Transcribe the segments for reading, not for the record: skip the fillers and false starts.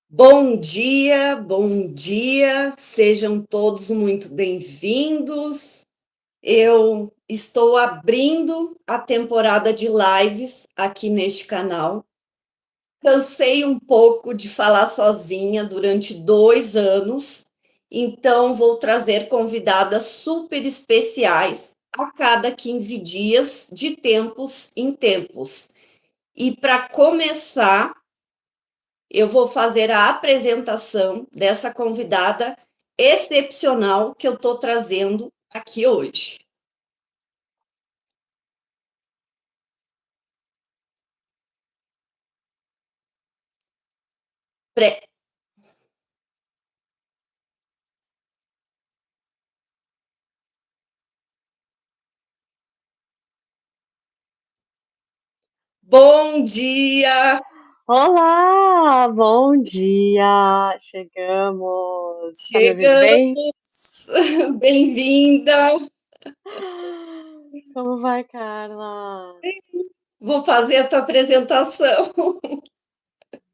Bom dia, sejam todos muito bem-vindos. Eu estou abrindo a temporada de lives aqui neste canal. Cansei um pouco de falar sozinha durante 2 anos, então vou trazer convidadas super especiais a cada 15 dias, de tempos em tempos. E para começar, eu vou fazer a apresentação dessa convidada excepcional que eu estou trazendo aqui hoje. Pre- Bom dia! Olá, bom dia! Chegamos. Tá me ouvindo bem? Chegamos! Bem-vinda! Como vai, Carla? Vou fazer a tua apresentação.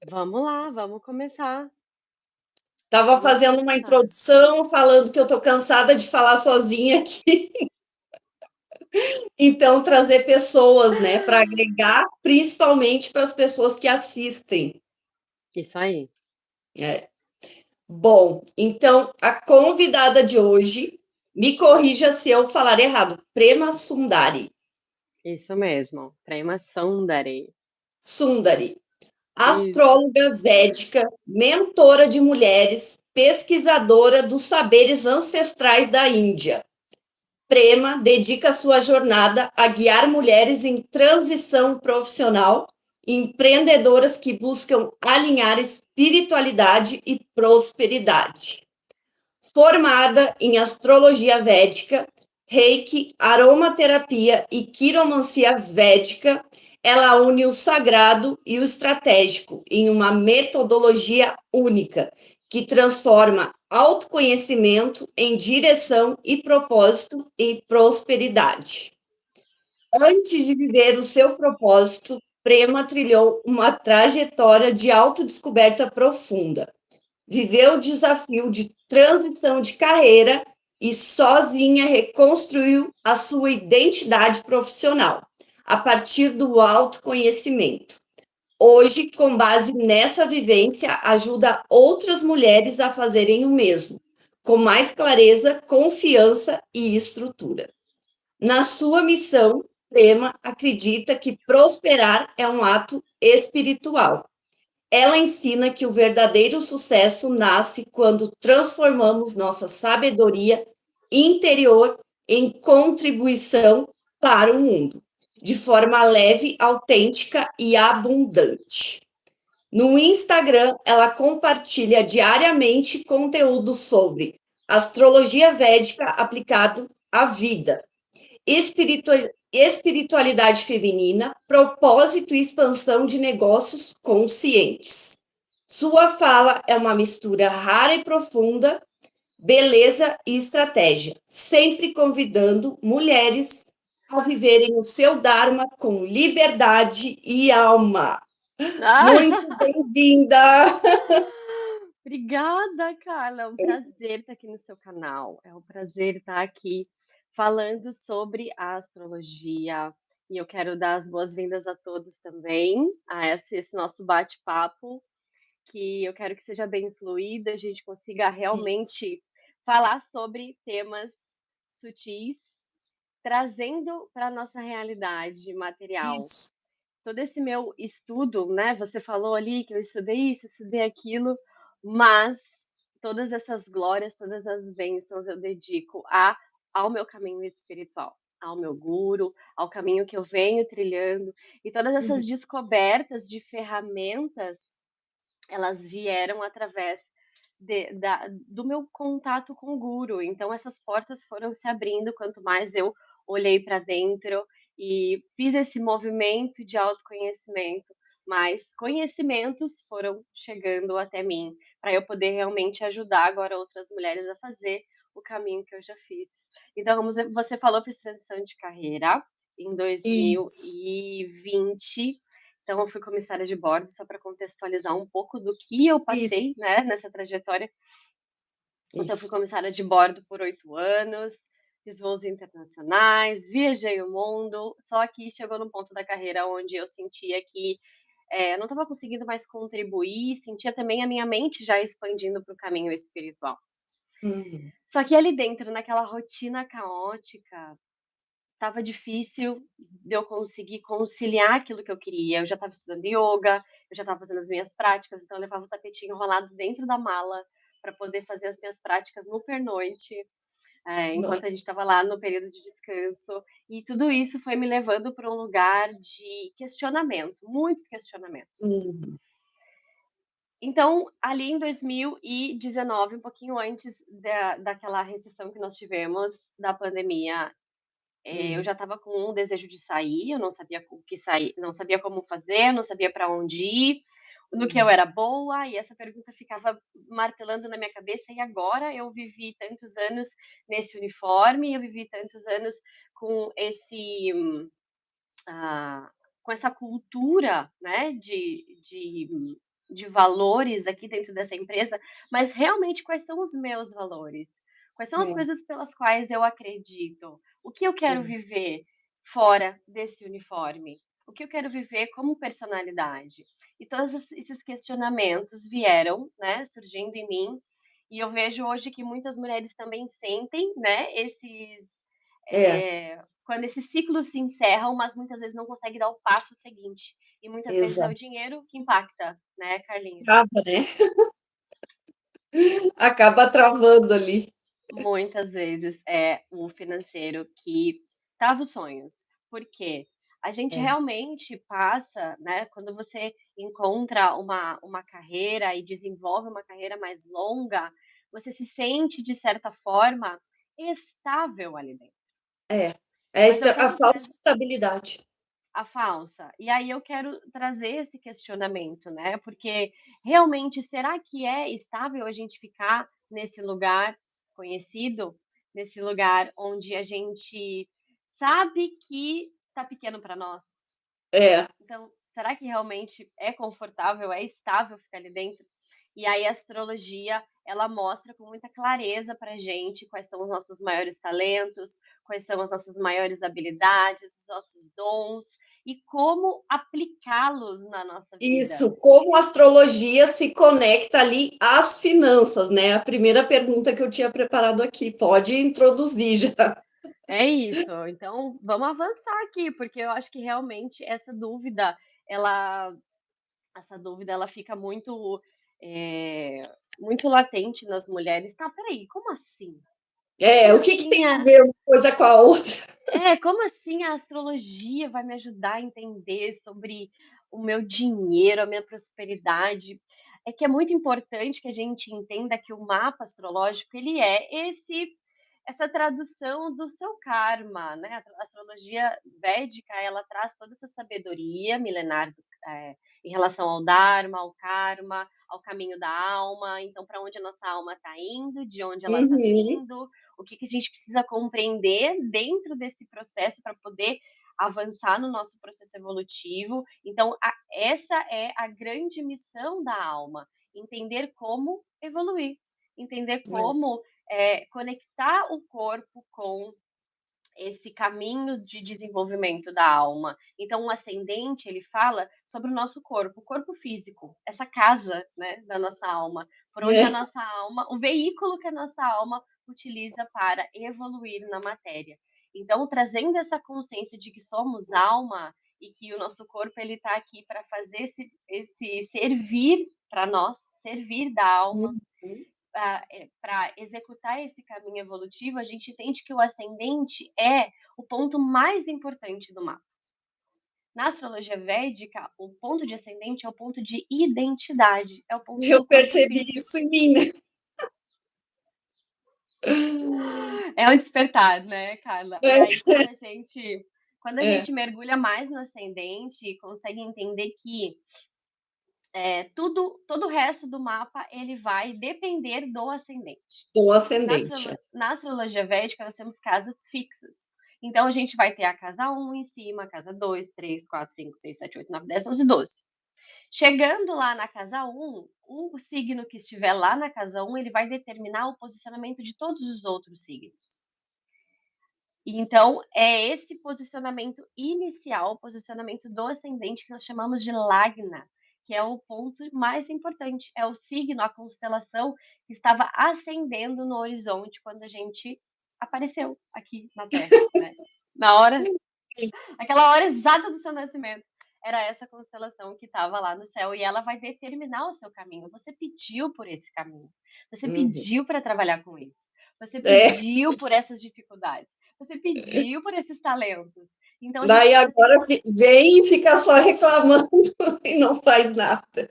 Vamos lá, vamos começar. Estava Vamos fazendo uma começar. introdução, falando que eu estou cansada de falar sozinha aqui. Então, trazer pessoas, né, para agregar, principalmente para as pessoas que assistem. Isso aí, É. Bom, então a convidada de hoje, me corrija se eu falar errado, Prema Sundari. isso mesmo. Prema Sundari. Sundari, Isso. astróloga védica, mentora de mulheres, pesquisadora dos saberes ancestrais da Índia. Prema dedica sua jornada a guiar mulheres em transição profissional e empreendedoras que buscam alinhar espiritualidade e prosperidade. Formada em astrologia védica, reiki, aromaterapia e quiromancia védica, ela une o sagrado e o estratégico em uma metodologia única que transforma autoconhecimento em direção e propósito e prosperidade. Antes de viver o seu propósito, Prema trilhou uma trajetória de autodescoberta profunda. Viveu o desafio de transição de carreira e sozinha reconstruiu a sua identidade profissional a partir do autoconhecimento. Hoje, com base nessa vivência, ajuda outras mulheres a fazerem o mesmo, com mais clareza, confiança e estrutura. Na sua missão, Prema acredita que prosperar é um ato espiritual. Ela ensina que o verdadeiro sucesso nasce quando transformamos nossa sabedoria interior em contribuição para o mundo, de forma leve, autêntica e abundante. No Instagram, ela compartilha diariamente conteúdo sobre astrologia védica aplicado à vida, espiritualidade feminina, propósito e expansão de negócios conscientes. Sua fala é uma mistura rara e profunda, beleza e estratégia, sempre convidando mulheres a viverem o seu Dharma com liberdade e alma. Muito Ah! bem-vinda! Obrigada, Carla. É um prazer estar aqui no seu canal. É um prazer estar aqui falando sobre a astrologia. E eu quero dar as boas-vindas a todos também, a esse nosso bate-papo, que eu quero que seja bem fluido, a gente consiga realmente falar sobre temas sutis, trazendo para a nossa realidade material. Isso. Todo esse meu estudo, né, você falou ali que eu estudei isso, estudei aquilo, mas todas essas glórias, todas as bênçãos eu dedico ao meu caminho espiritual, ao meu guru, ao caminho que eu venho trilhando, e todas essas descobertas de ferramentas, elas vieram através do meu contato com o guru. Então, essas portas foram se abrindo quanto mais eu olhei para dentro e fiz esse movimento de autoconhecimento, mais conhecimentos foram chegando até mim, para eu poder realmente ajudar agora outras mulheres a fazer o caminho que eu já fiz. Então, você falou, fiz transição de carreira em Isso. 2020 Então eu fui comissária de bordo, só para contextualizar um pouco do que eu Isso, passei, né, nessa trajetória. Então eu fui isso. comissária de bordo por 8 anos, fiz voos internacionais, viajei o mundo, só que chegou num ponto da carreira onde eu sentia que, eu não estava conseguindo mais contribuir, sentia também a minha mente já expandindo para o caminho espiritual. Uhum. Só que ali dentro, naquela rotina caótica, estava difícil de eu conseguir conciliar aquilo que eu queria. Eu já estava estudando ioga, eu já estava fazendo as minhas práticas, então eu levava o tapetinho enrolado dentro da mala para poder fazer as minhas práticas no pernoite, Nossa. enquanto a gente estava lá no período de descanso. E tudo isso foi me levando para um lugar de questionamento, muitos questionamentos. Uhum. Então, ali em 2019, um pouquinho antes daquela recessão que nós tivemos, da pandemia, eu Uhum. já estava com um desejo de sair, eu não sabia o que sair, não sabia como fazer, não sabia para onde ir, no que eu Uhum. era boa, e essa pergunta ficava martelando na minha cabeça. E agora eu vivi tantos anos nesse uniforme, eu vivi tantos anos com ah, com essa cultura, né, de valores aqui dentro dessa empresa, mas realmente quais são os meus valores? Quais são as É, coisas pelas quais eu acredito? O que eu quero é, viver fora desse uniforme? O que eu quero viver como personalidade? E todos esses questionamentos vieram, né, surgindo em mim, e eu vejo hoje que muitas mulheres também sentem, né, é, quando esses ciclos se encerram, mas muitas vezes não consegue dar o passo seguinte. E muitas vezes é o exato. dinheiro que impacta, né, Carlinhos? Trava, né? Acaba travando ali. Muitas vezes é o financeiro que trava os sonhos. Por quê? A gente É, realmente passa, né, quando você encontra uma carreira e desenvolve uma carreira mais longa, você se sente, de certa forma, estável ali dentro. é. Mas eu A quero falsa estabilidade. A falsa. E aí eu quero trazer esse questionamento, né, porque realmente será que é estável a gente ficar nesse lugar conhecido, nesse lugar onde a gente sabe que tá pequeno para nós? É, Então, será que realmente é confortável, é estável ficar ali dentro? E aí a astrologia, ela mostra com muita clareza pra gente quais são os nossos maiores talentos, quais são as nossas maiores habilidades, os nossos dons e como aplicá-los na nossa vida. isso. Como a astrologia se conecta ali às finanças, né? A primeira pergunta que eu tinha preparado aqui. Pode introduzir já. É isso. Então, vamos avançar aqui, porque eu acho que realmente ela ela fica muito, muito latente nas mulheres. "Tá, espera como assim? É, Como o que que tem assim a ver uma coisa com a outra? como assim a astrologia vai me ajudar a entender sobre o meu dinheiro, a minha prosperidade?" É que é muito importante que a gente entenda que o mapa astrológico, ele é essa tradução do seu karma, né. A astrologia védica, ela traz toda essa sabedoria milenar em relação ao dharma, ao karma, ao caminho da alma. Então, para onde a nossa alma está indo, de onde ela está Uhum. vindo, o que que a gente precisa compreender dentro desse processo para poder avançar no nosso processo evolutivo. Então, essa é a grande missão da alma, entender como evoluir, entender É, como conectar o corpo com esse caminho de desenvolvimento da alma. Então, o ascendente, ele fala sobre o nosso corpo, o corpo físico, essa casa, né, da nossa alma, por onde a é, nossa alma, o veículo que a nossa alma utiliza para evoluir na matéria. Então, trazendo essa consciência de que somos alma e que o nosso corpo ele está aqui para fazer esse servir para nós, servir da alma, uhum. para executar esse caminho evolutivo, a gente entende que o ascendente é o ponto mais importante do mapa. Na astrologia védica, o ponto de ascendente é o ponto de identidade, é o ponto Eu do corpo percebi físico. isso em mim, né? É um despertar, né, Carla? E É, aí, quando a gente é, mergulha mais no ascendente, consegue entender que todo o resto do mapa ele vai depender do ascendente. do Na ascendente. astrologia védica, nós temos casas fixas. Então a gente vai ter a casa um em cima, a casa 2, 3, 4, 5, 6, 7, 8, 9, 10, 11, 12. Chegando lá na casa um, o signo que estiver lá na casa um, ele vai determinar o posicionamento de todos os outros signos. E então, é esse posicionamento inicial, o posicionamento do ascendente, que nós chamamos de lagna, que é o ponto mais importante. É o signo, a constelação que estava ascendendo no horizonte quando a gente apareceu aqui na Terra, né? Na hora, aquela hora exata do seu nascimento. Era essa constelação que estava lá no céu e ela vai determinar o seu caminho. Você pediu por esse caminho. Você Uhum. pediu para trabalhar com isso. Você É, pediu por essas dificuldades. Você pediu por esses talentos. Então a gente daí precisa ter agora consciência. vem e fica só reclamando e não faz nada.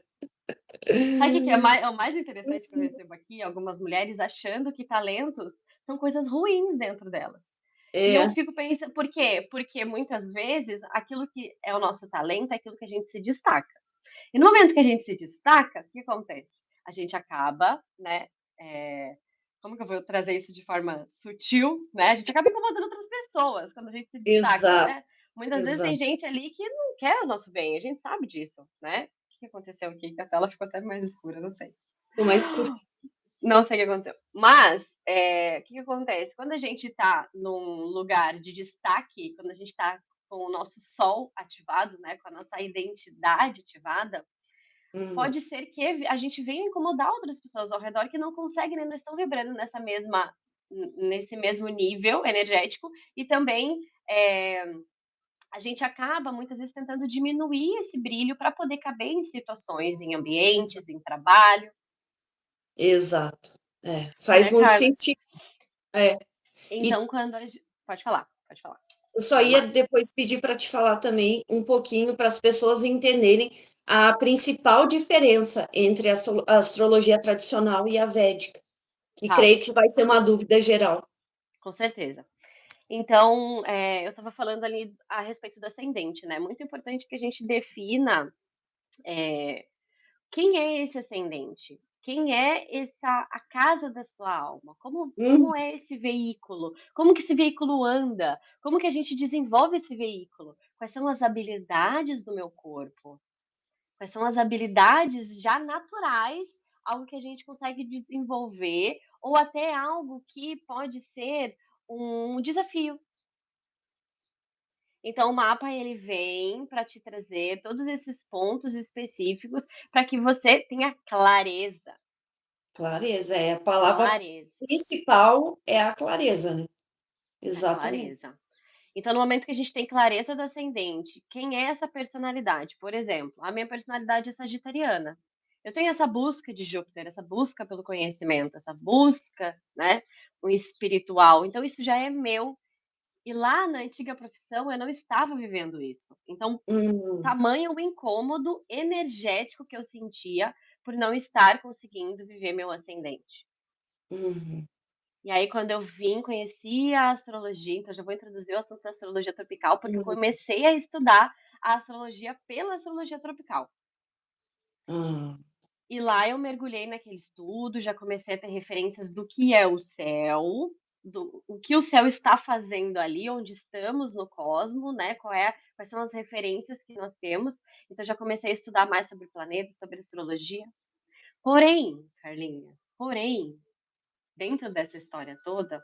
Sabe o que que é o mais interessante que eu recebo aqui? Algumas mulheres achando que talentos são coisas ruins dentro delas. E eu É, fico pensando, por quê? Porque muitas vezes aquilo que é o nosso talento é aquilo que a gente se destaca. E no momento que a gente se destaca, o que acontece? A gente acaba, né, como que eu vou trazer isso de forma sutil, né, a gente acaba incomodando outras pessoas quando a gente se destaca, exato, né. Muitas vezes tem exato. gente ali que não quer o nosso bem, a gente sabe disso, né. O que aconteceu aqui? Que a tela ficou até mais escura, não sei. Pô, mas escuta, Não sei o que aconteceu. Mas, o que que acontece? Quando a gente está num lugar de destaque, quando a gente está com o nosso sol ativado, né, com a nossa identidade ativada, hum, pode ser que a gente venha incomodar outras pessoas ao redor que não conseguem, né, não estão vibrando nesse mesmo nível energético e também, a gente acaba muitas vezes tentando diminuir esse brilho para poder caber em situações, em exa ambientes, em trabalho, exato. É, faz né, muito Carla? sentido. É. E Então quando a gen pode falar, eu só vai ia lá. depois pedir para te falar também um pouquinho para as pessoas entenderem a principal diferença entre a astrologia tradicional e a védica, que Tá, creio que vai ser uma dúvida geral. com certeza. Então, eu estava falando ali a respeito do ascendente, né, muito importante que a gente defina, eh quem é esse ascendente? Quem é essa a casa da sua alma? Como Hum, como é esse veículo? Como que esse veículo anda? Como que a gente desenvolve esse veículo? Quais são as habilidades do meu corpo? Quais são as habilidades já naturais, algo que a gente consegue desenvolver ou até algo que pode ser um desafio. Então o mapa ele vem para te trazer todos esses pontos específicos para que você tenha clareza. clareza, é a palavra Clareza, principal é a clareza, né. a Exatamente. clareza. Então, no momento que a gente tem clareza do ascendente, quem é essa personalidade? Por exemplo, a minha personalidade é sagitariana. Eu tenho essa busca de Júpiter, essa busca pelo conhecimento, essa busca, né, o espiritual. Então, isso já é meu. E lá na antiga profissão eu não estava vivendo isso. Então, Hum, tamanho o incômodo energético que eu sentia por não estar conseguindo viver meu ascendente. uhum, E aí quando eu vim, conheci a astrologia, então já vou introduzir o assunto da astrologia tropical, porque eu hum, comecei a estudar a astrologia pela astrologia tropical. hã, E lá eu mergulhei naquele estudo, já comecei a ter referências do que é o céu, do o que o céu está fazendo ali, onde estamos no cosmo, né, quais são as referências que nós temos. Então já comecei a estudar mais sobre planetas, sobre astrologia. Porém, Carlinha, dentro dessa história toda,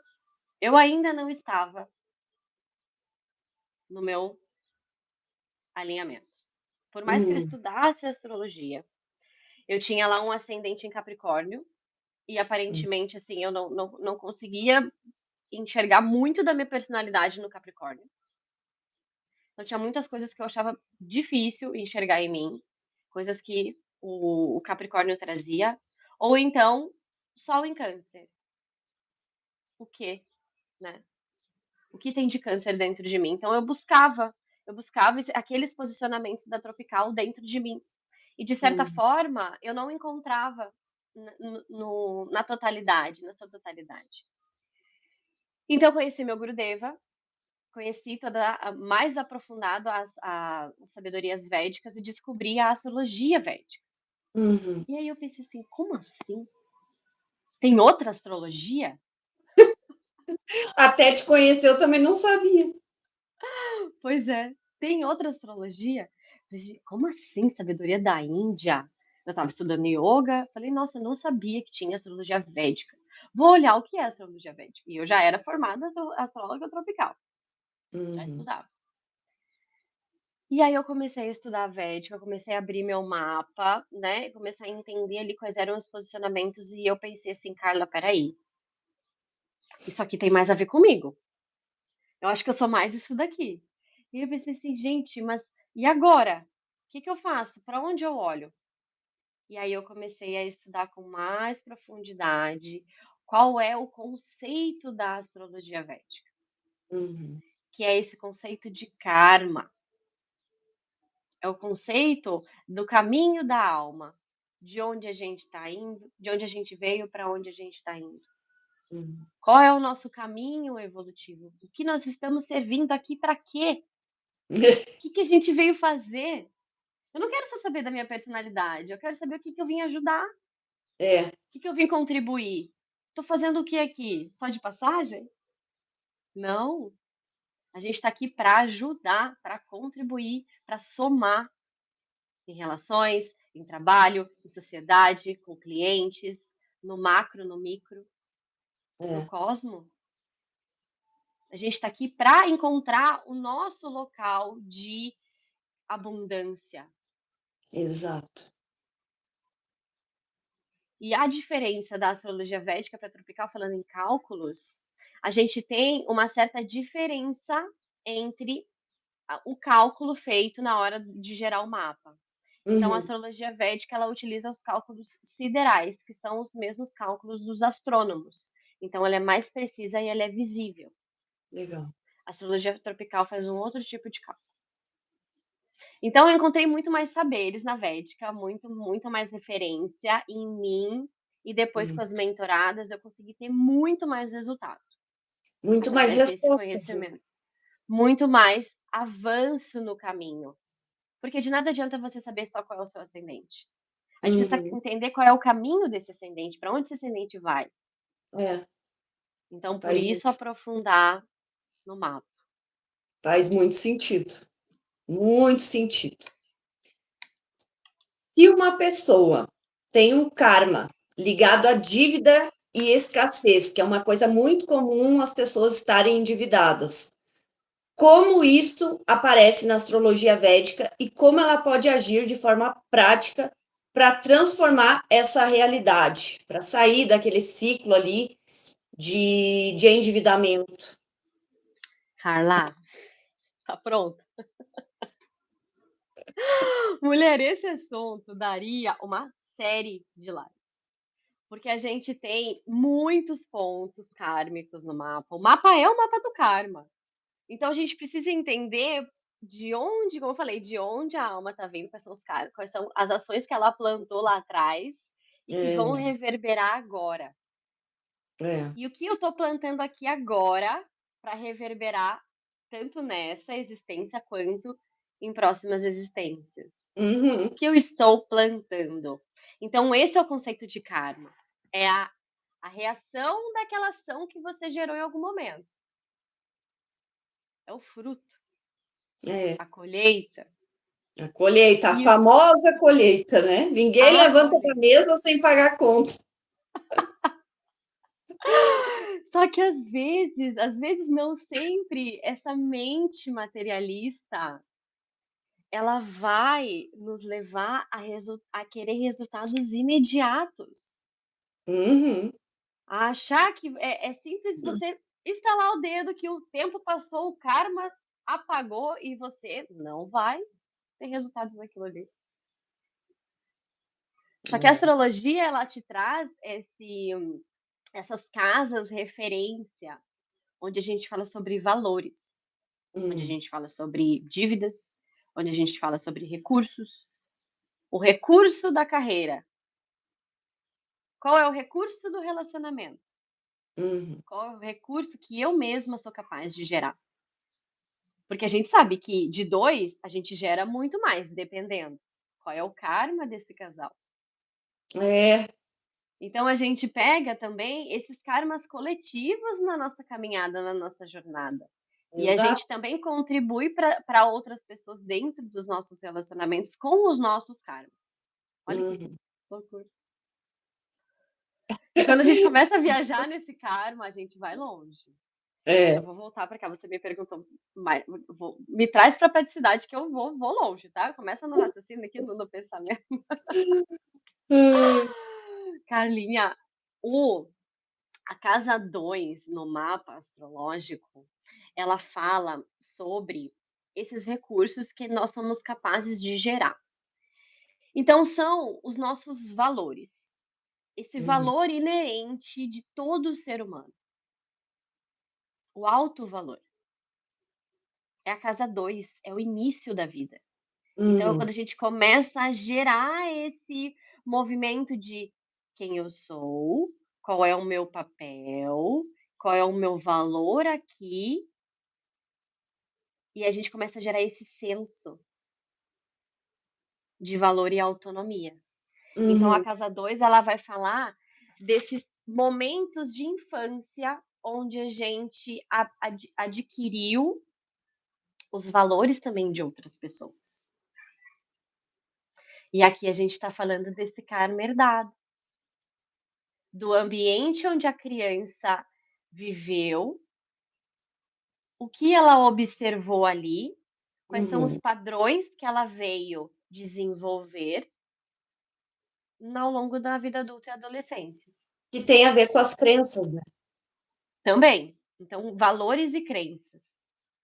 eu ainda não estava no meu alinhamento. Por mais que eu hum, estudasse astrologia, eu tinha lá um ascendente em Capricórnio e hum, aparentemente, assim, eu não conseguia enxergar muito da minha personalidade no Capricórnio. Então tinha muitas coisas que eu achava difícil enxergar em mim, coisas que o Capricórnio trazia, ou então Sol em Câncer. O quê, né? O que tem de Câncer dentro de mim? Então eu buscava aqueles posicionamentos da Tropical dentro de mim. E de certa hum, forma, eu não encontrava na totalidade, na sua totalidade. Então eu conheci meu Gurudeva, conheci toda mais aprofundado as sabedorias védicas e descobri a astrologia védica. uhum. E aí eu pensei assim: "Como assim? Tem outra astrologia?" Até te conhecer eu também não sabia. Pois é. Tem outra astrologia? Falei: como assim sabedoria da Índia?". Eu estava estudando ioga, falei: "Nossa, eu não sabia que tinha astrologia védica. Vou olhar o que é astrologia védica". E eu já era formada astróloga tropical, já Uhum. estudava. E aí eu comecei a estudar Védica, eu comecei a abrir meu mapa, né, comecei a entender ali quais eram os posicionamentos e eu pensei assim: "Carla, espera aí, isso aqui tem mais a ver comigo. Eu acho que eu sou mais isso daqui". E eu pensei assim: "Gente, mas e agora? O que que eu faço? Para onde eu olho?". E aí eu comecei a estudar com mais profundidade qual é o conceito da astrologia védica, Uhum. que é esse conceito de karma. É o conceito do caminho da alma, de onde a gente está indo, de onde a gente veio, para onde a gente está indo. Uhum. Qual é o nosso caminho evolutivo? O que nós estamos servindo aqui para quê? O que que a gente veio fazer? Eu não quero só saber da minha personalidade, eu quero saber o que que eu vim ajudar, o É, que que eu vim contribuir. Estou fazendo o que aqui? Só de passagem? Não, a gente está aqui para ajudar, para contribuir, para somar em relações, em trabalho, em sociedade, com clientes, no macro, no micro, no é, cosmo. A gente está aqui para encontrar o nosso local de abundância. exato. E a diferença da astrologia védica para tropical, falando em cálculos, a gente tem uma certa diferença entre o cálculo feito na hora de gerar o mapa. Então, a Uhum. astrologia védica, ela utiliza os cálculos siderais, que são os mesmos cálculos dos astrônomos. Então, ela é mais precisa e ela é visível. Legal. A astrologia tropical faz um outro tipo de cálculo. Então, eu encontrei muito mais saberes na védica, muito mais referência em mim. E depois, Uhum. com as mentoradas, eu consegui ter muito mais resultado, Muito mais através desse respostas, né. conhecimento. Muito mais avanço no caminho. Porque de nada adianta você saber só qual é o seu ascendente. A gente precisa Uhum. entender qual é o caminho desse ascendente, para onde esse ascendente vai. É, Então, por faz isso, muito aprofundar no mapa. faz muito sentido, muito sentido. Se uma pessoa tem um karma ligado à dívida e escassez, que é uma coisa muito comum as pessoas estarem endividadas, como isso aparece na astrologia védica e como ela pode agir de forma prática para transformar essa realidade, para sair daquele ciclo ali de endividamento? Carla, tá pronta? Mulher, esse assunto daria uma série de lives. Porque a gente tem muitos pontos kármicos no mapa. O mapa é o mapa do karma. Então a gente precisa entender de onde, como eu falei, de onde a alma está vindo, quais são as ações que ela plantou lá atrás e que vão É, reverberar agora. é. E o que eu estou plantando aqui agora para reverberar tanto nessa existência quanto em próximas existências. Uhum, O que eu estou plantando? Então, esse é o conceito de karma. É a reação daquela ação que você gerou em algum momento. É o fruto, é. a colheita. A colheita, a E famosa colheita, né? Ninguém a levanta da colheita. mesa sem pagar conta. Só que às vezes não sempre, essa mente materialista, ela vai nos levar a querer resultados imediatos. Uhum. A achar que é simples você estalar o dedo que o tempo passou, o karma apagou e você não vai ter resultado naquilo ali. Só que a É. astrologia, ela te traz essas casas referência, onde a gente fala sobre valores, onde a Hum, gente fala sobre dívidas, onde a gente fala sobre recursos. O recurso da carreira. Qual é o recurso do relacionamento? uhum. Qual é o recurso que eu mesma sou capaz de gerar? Porque a gente sabe que de 2 a gente gera muito mais, dependendo. Qual é o karma desse casal? É, Então a gente pega também esses karmas coletivos na nossa caminhada, na nossa jornada. E a gente exato. também contribui para outras pessoas dentro dos nossos relacionamentos com os nossos karmas. Olha que Uhum. loucura. E quando a gente começa a viajar nesse karma, a gente vai longe. Eu É. vou voltar para cá, você me perguntou mais, me traz para a praticidade que eu vou longe, tá? Começa no raciocínio aqui, no pensamento. Hum. Carlinha, o a casa 2 no mapa astrológico, ela fala sobre esses recursos que nós somos capazes de gerar. Então são os nossos valores, esse Uhum. valor inerente de todo ser humano, o alto valor. É a casa 2, é o início da vida. Então é quando Uhum. a gente começa a gerar esse movimento de quem eu sou, qual é o meu papel, qual é o meu valor aqui, e a gente começa a gerar esse senso de valor e autonomia. Então a Uhum. casa 2 ela vai falar desses momentos de infância onde a gente adquiriu os valores também de outras pessoas. E aqui a gente está falando desse karma herdado, do ambiente onde a criança viveu, o que ela observou ali, quais são os Uhum. padrões que ela veio desenvolver ao longo da vida adulta e adolescência. Que tem a ver com as crenças, né. Também. Então, valores e crenças.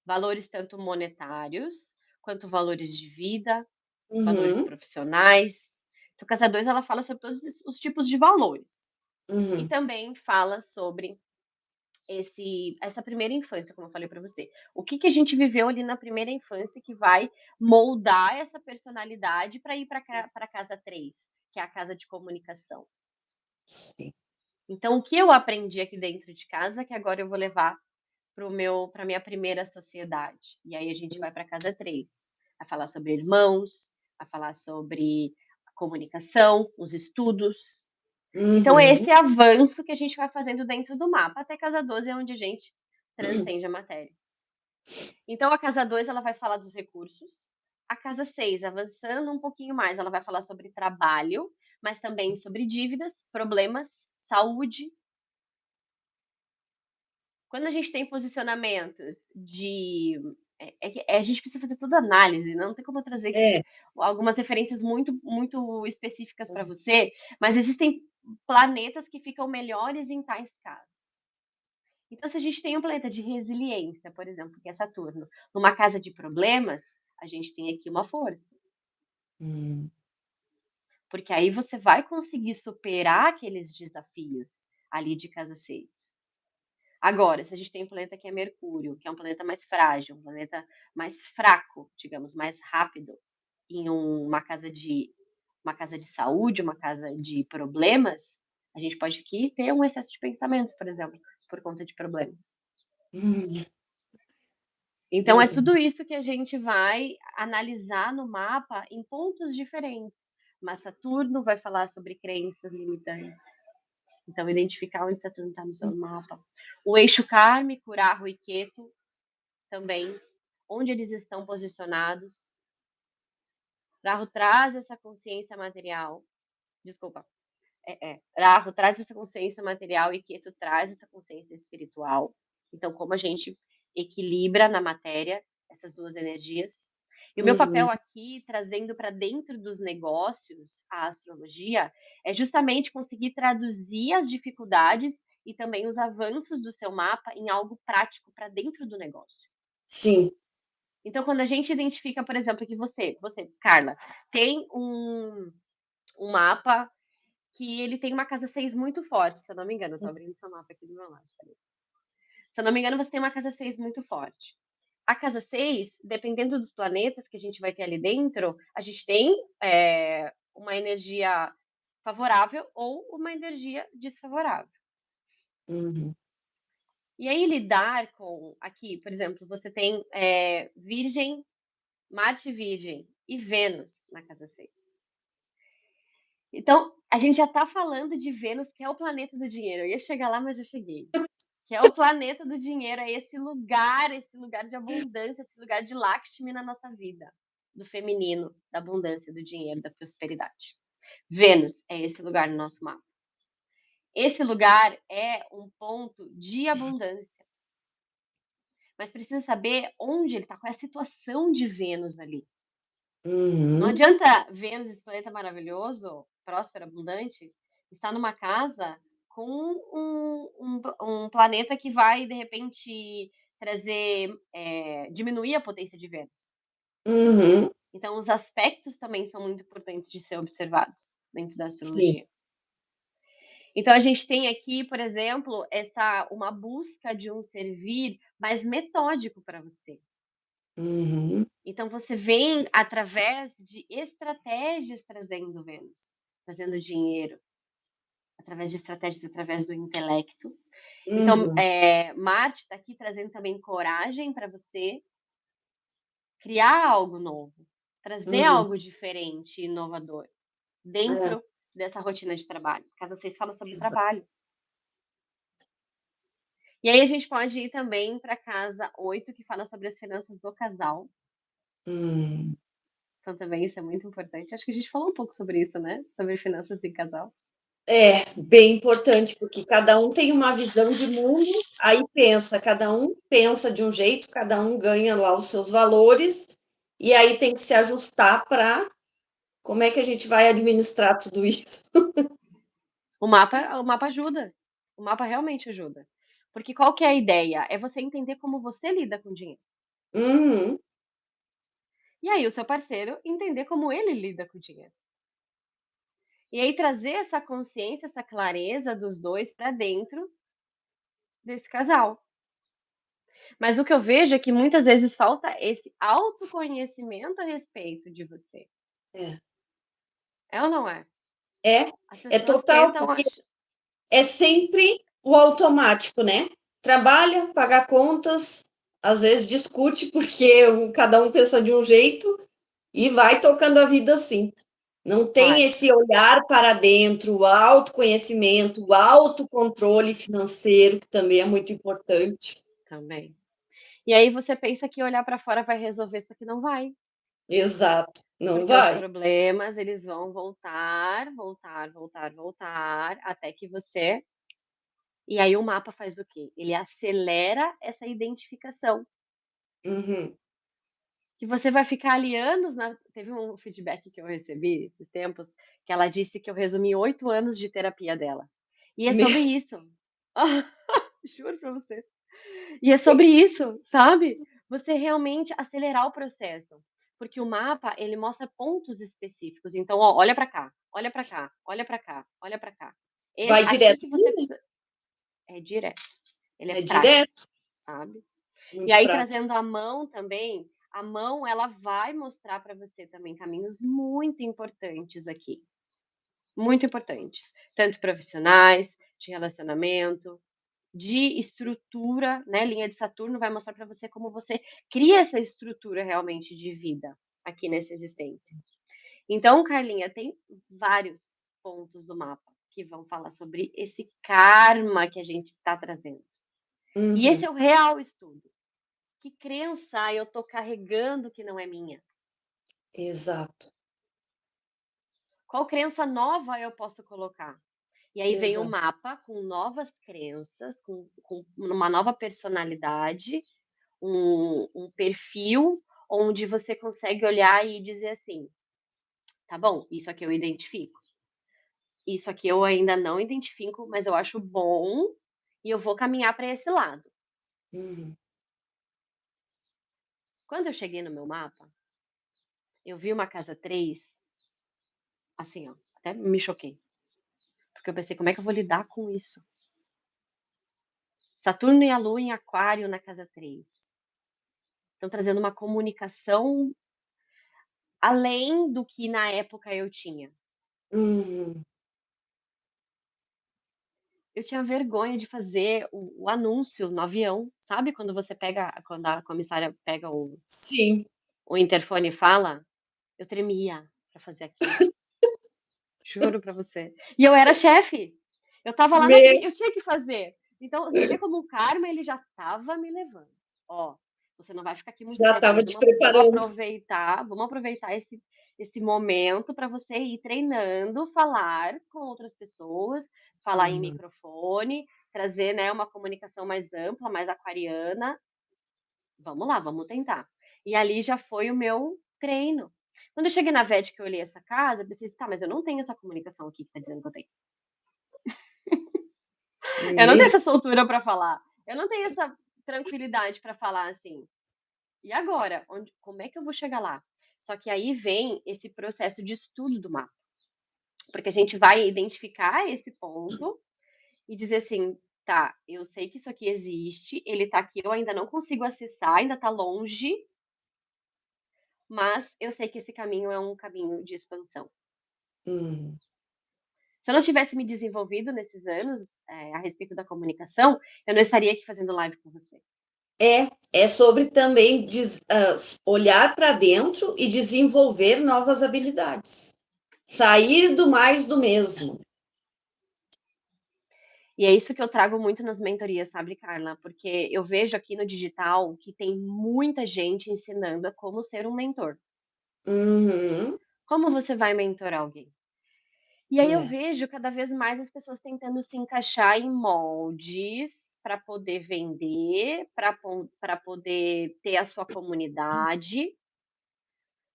Valores tanto monetários, quanto valores de vida, valores Uhum. profissionais. Então, Casa 2 ela fala sobre todos os tipos de valores. E Uhum. também fala sobre essa primeira infância, como eu falei para você. O que que a gente viveu ali na primeira infância que vai moldar essa personalidade para ir para casa 3, que é a casa de comunicação. Sim. Então, o que eu aprendi aqui dentro de casa, que agora eu vou levar para minha primeira sociedade. E aí a gente vai para casa 3, a falar sobre irmãos, a falar sobre a comunicação, os estudos. Então, é Uhum. esse avanço que a gente vai fazendo dentro do mapa, até casa 12 é onde a gente transcende a matéria. Então, a casa 2 ela vai falar dos recursos. A casa 6 avançando um pouquinho mais, ela vai falar sobre trabalho, mas também sobre dívidas, problemas, saúde. Quando a gente tem posicionamentos de a gente precisa fazer toda análise, né, não tem como eu trazer aqui É. algumas referências muito específicas para você, mas existem planetas que ficam melhores em tais casas. Então, se a gente tem um planeta de resiliência, por exemplo, que é Saturno, numa casa de problemas, a gente tem aqui uma força, Hum. porque aí você vai conseguir superar aqueles desafios ali de casa 6. Agora, se a gente tem um planeta que é Mercúrio, que é um planeta mais frágil, um planeta mais fraco, digamos, mais rápido, em uma casa de saúde, uma casa de problemas, a gente pode aqui ter um excesso de pensamentos, por exemplo, por conta de problemas. Hum. Então é Muito. tudo isso que a gente vai analisar no mapa em pontos diferentes. Mas Saturno vai falar sobre crenças limitantes. Então, identificar onde Saturno está no seu mapa. O eixo kármico, Rahu e Ketu, também, onde eles estão posicionados. Rahu traz essa consciência material. Desculpa. Rahu traz essa consciência material e Ketu traz essa consciência espiritual. Então, como a gente equilibra na matéria essas duas energias. E o meu Uhum. papel aqui, trazendo para dentro dos negócios a astrologia, é justamente conseguir traduzir as dificuldades e também os avanços do seu mapa em algo prático para dentro do negócio. Sim. Então, quando a gente identifica, por exemplo, que você, Carla, tem um mapa que ele tem uma casa 6 muito forte, se eu não me engano, eu tô abrindo seu mapa aqui do meu lado, peraí. Se eu não me engano, você tem uma casa 6 muito forte. A casa 6, dependendo dos planetas que a gente vai ter ali dentro, a gente tem uma energia favorável ou uma energia desfavorável. Uhum. E aí lidar com, aqui, por exemplo, você tem Virgem, Marte Virgem e Vênus na casa 6. Então, a gente já está falando de Vênus, que é o planeta do dinheiro. Eu ia chegar lá, mas já cheguei. que é o planeta do dinheiro, é esse lugar de abundância, esse lugar de Lakshmi na nossa vida, do feminino, da abundância, do dinheiro, da prosperidade. Vênus é esse lugar no nosso mapa. Esse lugar é um ponto de abundância, mas precisa saber onde ele está, qual é a situação de Vênus ali. Não Uhum, adianta Vênus, esse planeta maravilhoso, próspero, abundante, estar numa casa com um planeta que vai, de repente, trazer, diminuir a potência de Vênus. uhum, Então, os aspectos também são muito importantes de ser observados dentro da sim. astrologia. Então, a gente tem aqui, por exemplo, uma busca de um servir mais metódico para você. Uhum, Então você vem através de estratégias trazendo Vênus, trazendo dinheiro, através de estratégias, através do intelecto. Então, uhum, Marte está aqui trazendo também coragem para você criar algo novo, trazer uhum. algo diferente, inovador, É, dentro dessa rotina de trabalho. Casa 6 fala sobre exa trabalho. E aí a gente pode ir também para casa 8 que fala sobre as finanças do casal. hum. Então também isso é muito importante. Acho que a gente falou um pouco sobre isso, né? Sobre finanças em casal. É, bem importante, porque cada um tem uma visão de mundo, aí cada um pensa de um jeito, cada um ganha lá os seus valores, e aí tem que se ajustar para como é que a gente vai administrar tudo isso. O mapa ajuda. O mapa realmente ajuda. Porque qual que é a ideia? É você entender como você lida com o dinheiro. Uhum, E aí o seu parceiro entender como ele lida com o dinheiro. E aí trazer essa consciência, essa clareza dos dois para dentro desse casal. Mas o que eu vejo é que muitas vezes falta esse autoconhecimento a respeito de você. é. É ou não é? É, As é pessoas total, tentam. porque é sempre o automático, né? Trabalha, paga contas, às vezes discute porque cada um pensa de um jeito e vai tocando a vida assim. Não tem Vai, esse olhar para dentro, o autoconhecimento, o autocontrole financeiro, que também é muito importante. também. E aí você pensa que olhar para fora vai resolver, só que não vai. Exato, não Porque os vai. problemas, eles vão voltar, voltar, voltar, voltar, até que você e aí o mapa faz o quê? Ele acelera essa identificação, Uhum. que você vai ficar ali anos na teve um feedback que eu recebi esses tempos, que ela disse que eu resumi 8 anos de terapia dela. E é sobre Me- isso. Juro pra você. E é sobre isso, sabe? Você realmente acelerar o processo, porque o mapa ele mostra pontos específicos. Então, ó, olha para cá, olha para cá, olha para cá, olha para cá. Vai Aqui direto, que você precisa é direto, ele é é prático, direto, sabe? E muito aí prático. trazendo a mão também, a mão ela vai mostrar para você também caminhos muito importantes aqui, muito importantes, tanto profissionais, de relacionamento, de estrutura, né, linha de Saturno vai mostrar para você como você cria essa estrutura realmente de vida aqui nessa existência. Então, Carlinha, tem vários pontos do mapa que vão falar sobre esse karma que a gente está trazendo. E esse Uhum. é o real estudo. Que crença eu estou carregando que não é minha? Exato, Qual crença nova eu posso colocar? E aí vem o exato. mapa com novas crenças, com uma nova personalidade, um perfil onde você consegue olhar e dizer assim: "Tá bom, isso aqui eu identifico. Isso aqui eu ainda não identifico, mas eu acho bom e eu vou caminhar para esse lado". Uhum. Quando eu cheguei no meu mapa, eu vi uma casa 3, assim, ó, até me choquei, porque eu pensei: "Como é que eu vou lidar com isso?". Saturno e a Lua em Aquário na casa 3. Estão trazendo uma comunicação além do que na época eu tinha. Uhum. Eu tinha vergonha de fazer o anúncio no avião, sabe quando a comissária pega Sim. o interfone e fala? Eu tremia pra fazer aquilo, juro pra você. E eu era chefe, eu estava lá na Me frente, eu tinha que fazer. Então, você vê como o karma ele já estava me levando. Ó, você não vai ficar aqui muito Já tempo, estava mas te vamos preparando. aproveitar esse momento para você ir treinando falar com outras pessoas, falar em Uhum. microfone, trazer, né, uma comunicação mais ampla, mais aquariana. Vamos lá, vamos tentar. E ali já foi o meu treino. Quando eu cheguei na vet que eu olhei essa casa, eu pensei assim: "Tá, mas eu não tenho essa comunicação aqui que tá dizendo que eu tenho. Eu não tenho Me essa soltura para falar, eu não tenho essa tranquilidade para falar assim. E agora? Como é que eu vou chegar lá?". Só que aí vem esse processo de estudo do mapa, porque a gente vai identificar esse ponto e dizer assim: "Tá, eu sei que isso aqui existe, ele tá aqui, eu ainda não consigo acessar, ainda tá longe, mas eu sei que esse caminho é um caminho de expansão". hum. Se eu não tivesse me desenvolvido nesses anos, a respeito da comunicação, eu não estaria aqui fazendo live com você. É sobre também olhar para dentro e desenvolver novas habilidades. Sair do mais do mesmo. E é isso que eu trago muito nas mentorias, sabe, Carla? Porque eu vejo aqui no digital que tem muita gente ensinando a como ser um mentor. Uhum. Como você vai mentorar alguém? E aí eu É. vejo cada vez mais as pessoas tentando se encaixar em moldes para poder vender, para poder ter a sua comunidade.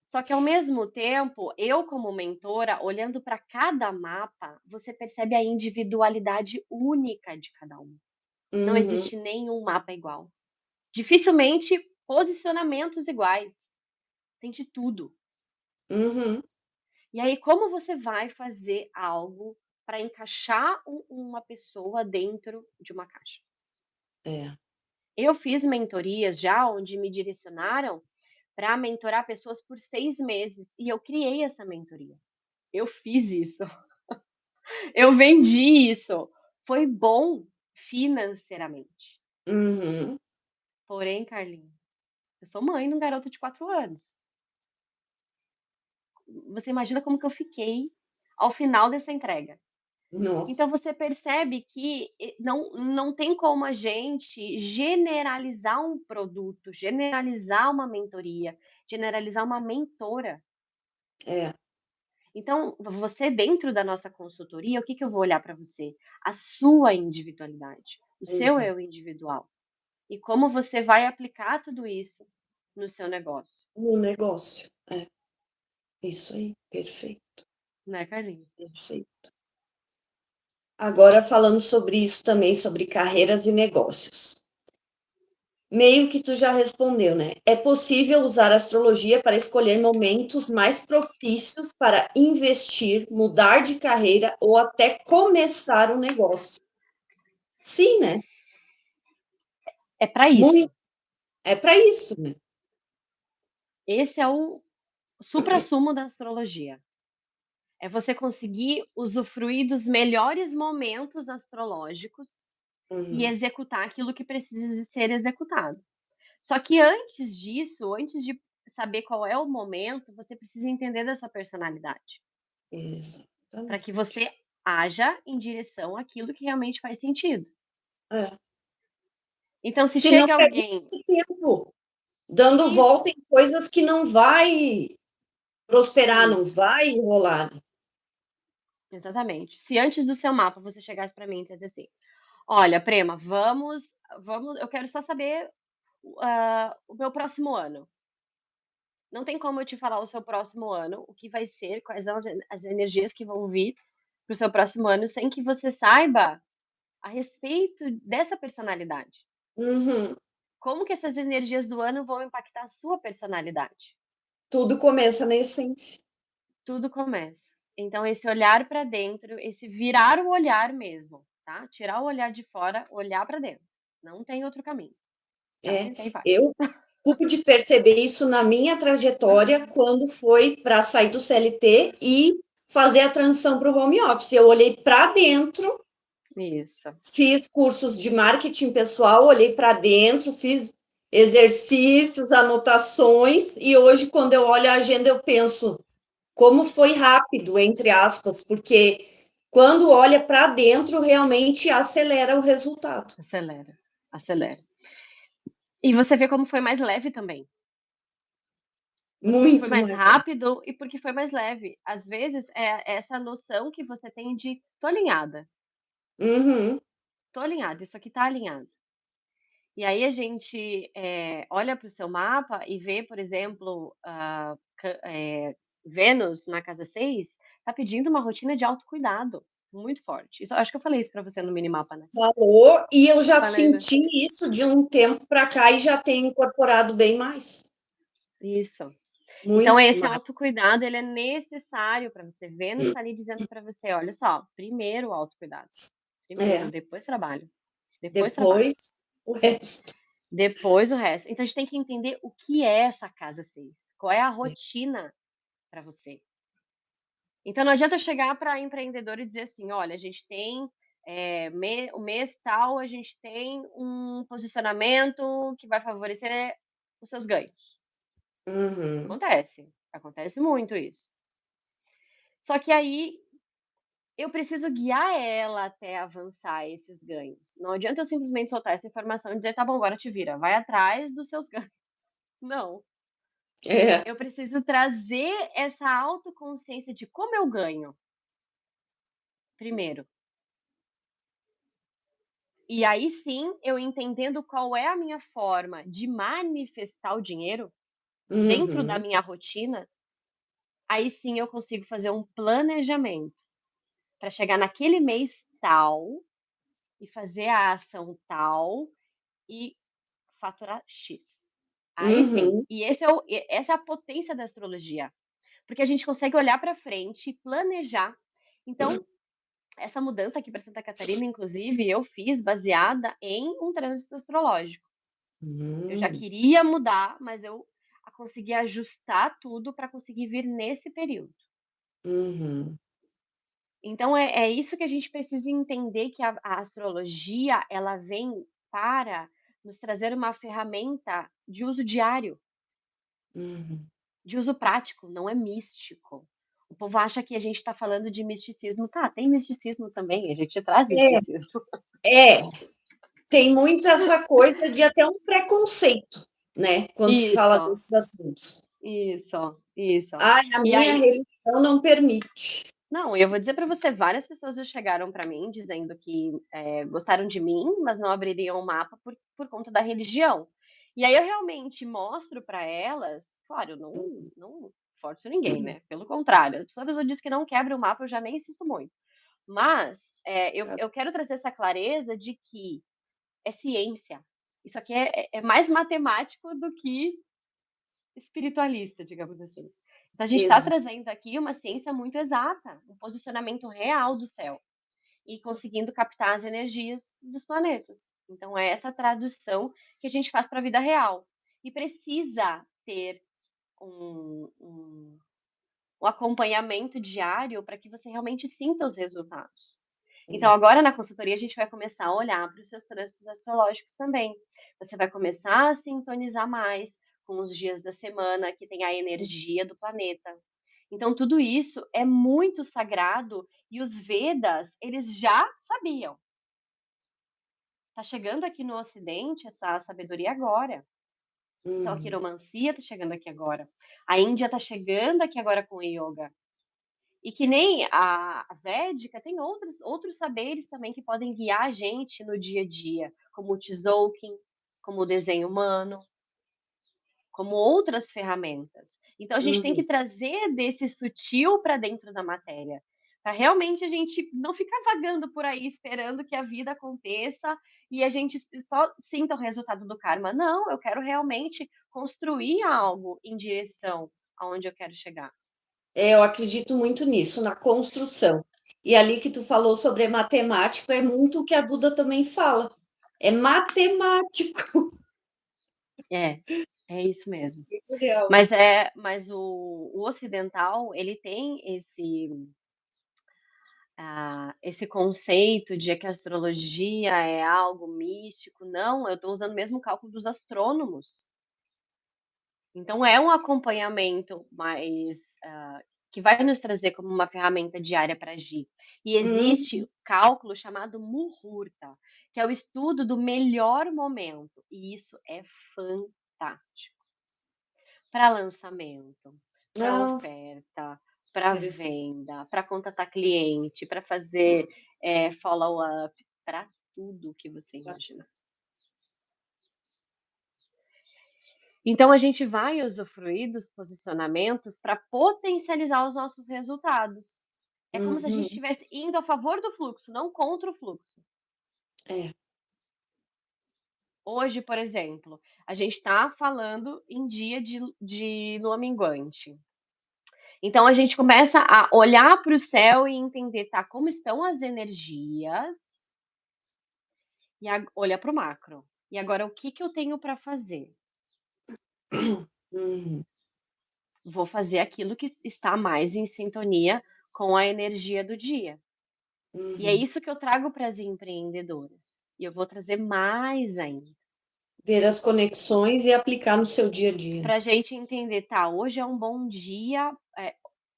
Só que ao mesmo tempo, eu como mentora, olhando para cada mapa, você percebe a individualidade única de cada um. Não Uhum, existe nenhum mapa igual. Dificilmente posicionamentos iguais. Tem de tudo. uhum. E aí, como você vai fazer algo para encaixar uma pessoa dentro de uma caixa? É. Eu fiz mentorias já onde me direcionaram para mentorar pessoas por 6 meses e eu criei essa mentoria. Eu fiz isso. Eu vendi isso. Foi bom financeiramente. Uhum. Porém, Carlinhos, eu sou mãe de um garoto de 4 anos. Você imagina como que eu fiquei ao final dessa entrega. Então Nossa. você percebe que não tem como a gente generalizar um produto, generalizar uma mentoria, generalizar uma mentora. É, Então, você dentro da nossa consultoria, o que que eu vou olhar para você? A sua individualidade, o seu exato. eu individual. E como você vai aplicar tudo isso no seu negócio, No negócio. É, isso aí, perfeito, né, Carlinhos? perfeito. Agora falando sobre isso também, sobre carreiras e negócios. Meio que tu já respondeu, né? É possível usar a astrologia para escolher momentos mais propícios para investir, mudar de carreira ou até começar um negócio. Sim, né? É para Muito, isso. é para isso, né? Esse é o suprassumo da astrologia. É você conseguir usufruir dos melhores momentos astrológicos e Uhum, executar aquilo que precisa ser executado. Só que antes disso, antes de saber qual é o momento, você precisa entender da sua personalidade, para exatamente. que você haja em direção àquilo que realmente faz sentido. É. Então, se Senão chega perde alguém. muito tempo dando Isso, volta em coisas que não vai prosperar, não isso, vai rolar. exatamente. Se antes do seu mapa você chegasse para mim e dissesse assim: "Olha, Prema, vamos, eu quero só saber, o meu próximo ano. Não tem como eu te falar o seu próximo ano, o que vai ser, quais são as energias que vão vir para o seu próximo ano, sem que você saiba a respeito dessa personalidade. Uhum. Como que essas energias do ano vão impactar a sua personalidade?". Tudo começa na essência. Tudo começa. Então esse olhar para dentro, esse virar o olhar mesmo, tá? Tirar o olhar de fora, olhar para dentro. Não tem outro caminho. Já É, tentei vários. eu pude perceber isso na minha trajetória quando foi para sair do CLT e fazer a transição para o home office. Eu olhei para dentro, Isso. fiz cursos de marketing pessoal, olhei para dentro, fiz exercícios, anotações, e hoje, quando eu olho a agenda, eu penso como foi rápido, entre aspas, porque Quando olha para dentro, realmente acelera o resultado. Acelera, acelera. E você vê como foi mais leve também. Porque foi Muito mais mais leve. rápido e porque foi mais leve. Às vezes, é essa noção que você tem de: "Tô alinhada, Uhum, tô alinhada, isso aqui tá alinhado". E aí a gente, olha para o seu mapa e vê, por exemplo, Vênus na casa 6 tá pedindo uma rotina de autocuidado muito forte. Isso eu acho que eu falei isso para você no minimapa, né? falou, e eu já Falei, né? senti isso de um tempo para cá e já tenho incorporado bem mais, Isso. Então muito esse mais. autocuidado ele é necessário para você. Vênus está ali dizendo para você: "Olha só, primeiro o autocuidado, primeiro, É, depois trabalho, depois trabalho, depois o resto. depois o resto". Então a gente tem que entender o que é essa casa 6. Qual é a rotina para você. Então não adianta chegar para empreendedor e dizer assim: "Olha, a gente tem, o mês tal, a gente tem um posicionamento que vai favorecer os seus ganhos". Uhum, Acontece, acontece muito isso. Só que aí eu preciso guiar ela até avançar esses ganhos. Não adianta eu simplesmente soltar essa informação e dizer: "Tá bom, agora te vira, vai atrás dos seus ganhos". Não, é, eu preciso trazer essa autoconsciência de como eu ganho, primeiro. E aí sim, eu entendendo qual é a minha forma de manifestar o dinheiro dentro da uhum, minha rotina, aí sim eu consigo fazer um planejamento para chegar naquele mês tal e fazer a ação tal e faturar X. Aí sim. uhum, E essa é a potência da astrologia, porque a gente consegue olhar para frente e planejar. Então, essa mudança aqui para Santa Catarina, inclusive, eu fiz baseada em um trânsito astrológico. Eu já hum, queria mudar, mas eu consegui ajustar tudo para conseguir vir nesse período. uhum, Então é isso que a gente precisa entender que a astrologia, ela vem para nos trazer uma ferramenta de uso diário, uhum. de uso prático, não é místico. O povo acha que a gente está falando de misticismo. Tá, tem misticismo também, a gente traz misticismo. É, é, tem muito essa coisa de até um preconceito, né, quando se fala Isso, desses assuntos. isso. "Ai, a E minha aí religião não permite". não, e eu vou dizer para você, várias pessoas já chegaram para mim dizendo que, gostaram de mim, mas não abririam o mapa por conta da religião. E aí eu realmente mostro para elas, claro, eu não forço ninguém, né, pelo contrário, se a pessoa diz que não quebra o mapa, eu já nem insisto muito. Mas, eu quero trazer essa clareza de que é ciência. Isso aqui é mais matemático do que espiritualista, digamos assim. Então a gente está Exa trazendo aqui uma ciência muito exata, um posicionamento real do céu e conseguindo captar as energias dos planetas. Então é essa tradução que a gente faz para a vida real. E precisa ter um acompanhamento diário para que você realmente sinta os resultados. Então, é. agora na consultoria, a gente vai começar a olhar para os seus trânsitos astrológicos também. Você vai começar a sintonizar mais com os dias da semana que tem a energia do planeta. Então, tudo isso é muito sagrado e os Vedas, eles já sabiam. Tá chegando aqui no Ocidente essa sabedoria agora. Então, a Uhum, quiromancia tá chegando aqui agora. A Índia tá chegando aqui agora com o yoga. E que nem a védica, tem outros saberes também que podem guiar a gente no dia a dia, como o Tzolk'in, como o desenho humano, como outras ferramentas. Então a gente tem uhum. que trazer desse sutil para dentro da matéria, para realmente a gente não ficar vagando por aí esperando que a vida aconteça e a gente só sinta o resultado do karma. Não, eu quero realmente construir algo em direção aonde eu quero chegar. É, eu acredito muito nisso, na construção. E ali que tu falou sobre matemático, é muito o que a Duda também fala. É matemático. É, é isso mesmo. Muito real Mas isso. o ocidental, ele tem esse conceito de que a astrologia é algo místico. Não, eu estou usando mesmo o cálculo dos astrônomos. Então é um acompanhamento mais, que vai nos trazer como uma ferramenta diária para agir. E existe Hum. cálculo chamado Muhurta, que é o estudo do melhor momento, e isso é fantástico. Para lançamento, para Ah, oferta, para interessante. venda, para contatar cliente, para fazer, follow-up, para tudo que você imaginar. Então a gente vai usufruir dos posicionamentos para potencializar os nossos resultados. É como se a gente Uhum. estivesse indo a favor do fluxo, não contra o fluxo. É. Hoje, por exemplo, a gente está falando em dia de lua minguante. Então a gente começa a olhar para o céu e entender, tá, como estão as energias, e olhar para o macro. E agora o que que eu tenho para fazer? Uhum. Vou fazer aquilo que está mais em sintonia com a energia do dia. E é Uhum. isso que eu trago para as empreendedoras. E eu vou trazer mais ainda. Ver as conexões e aplicar no seu dia a dia. Para a gente entender, tá, hoje é um bom dia.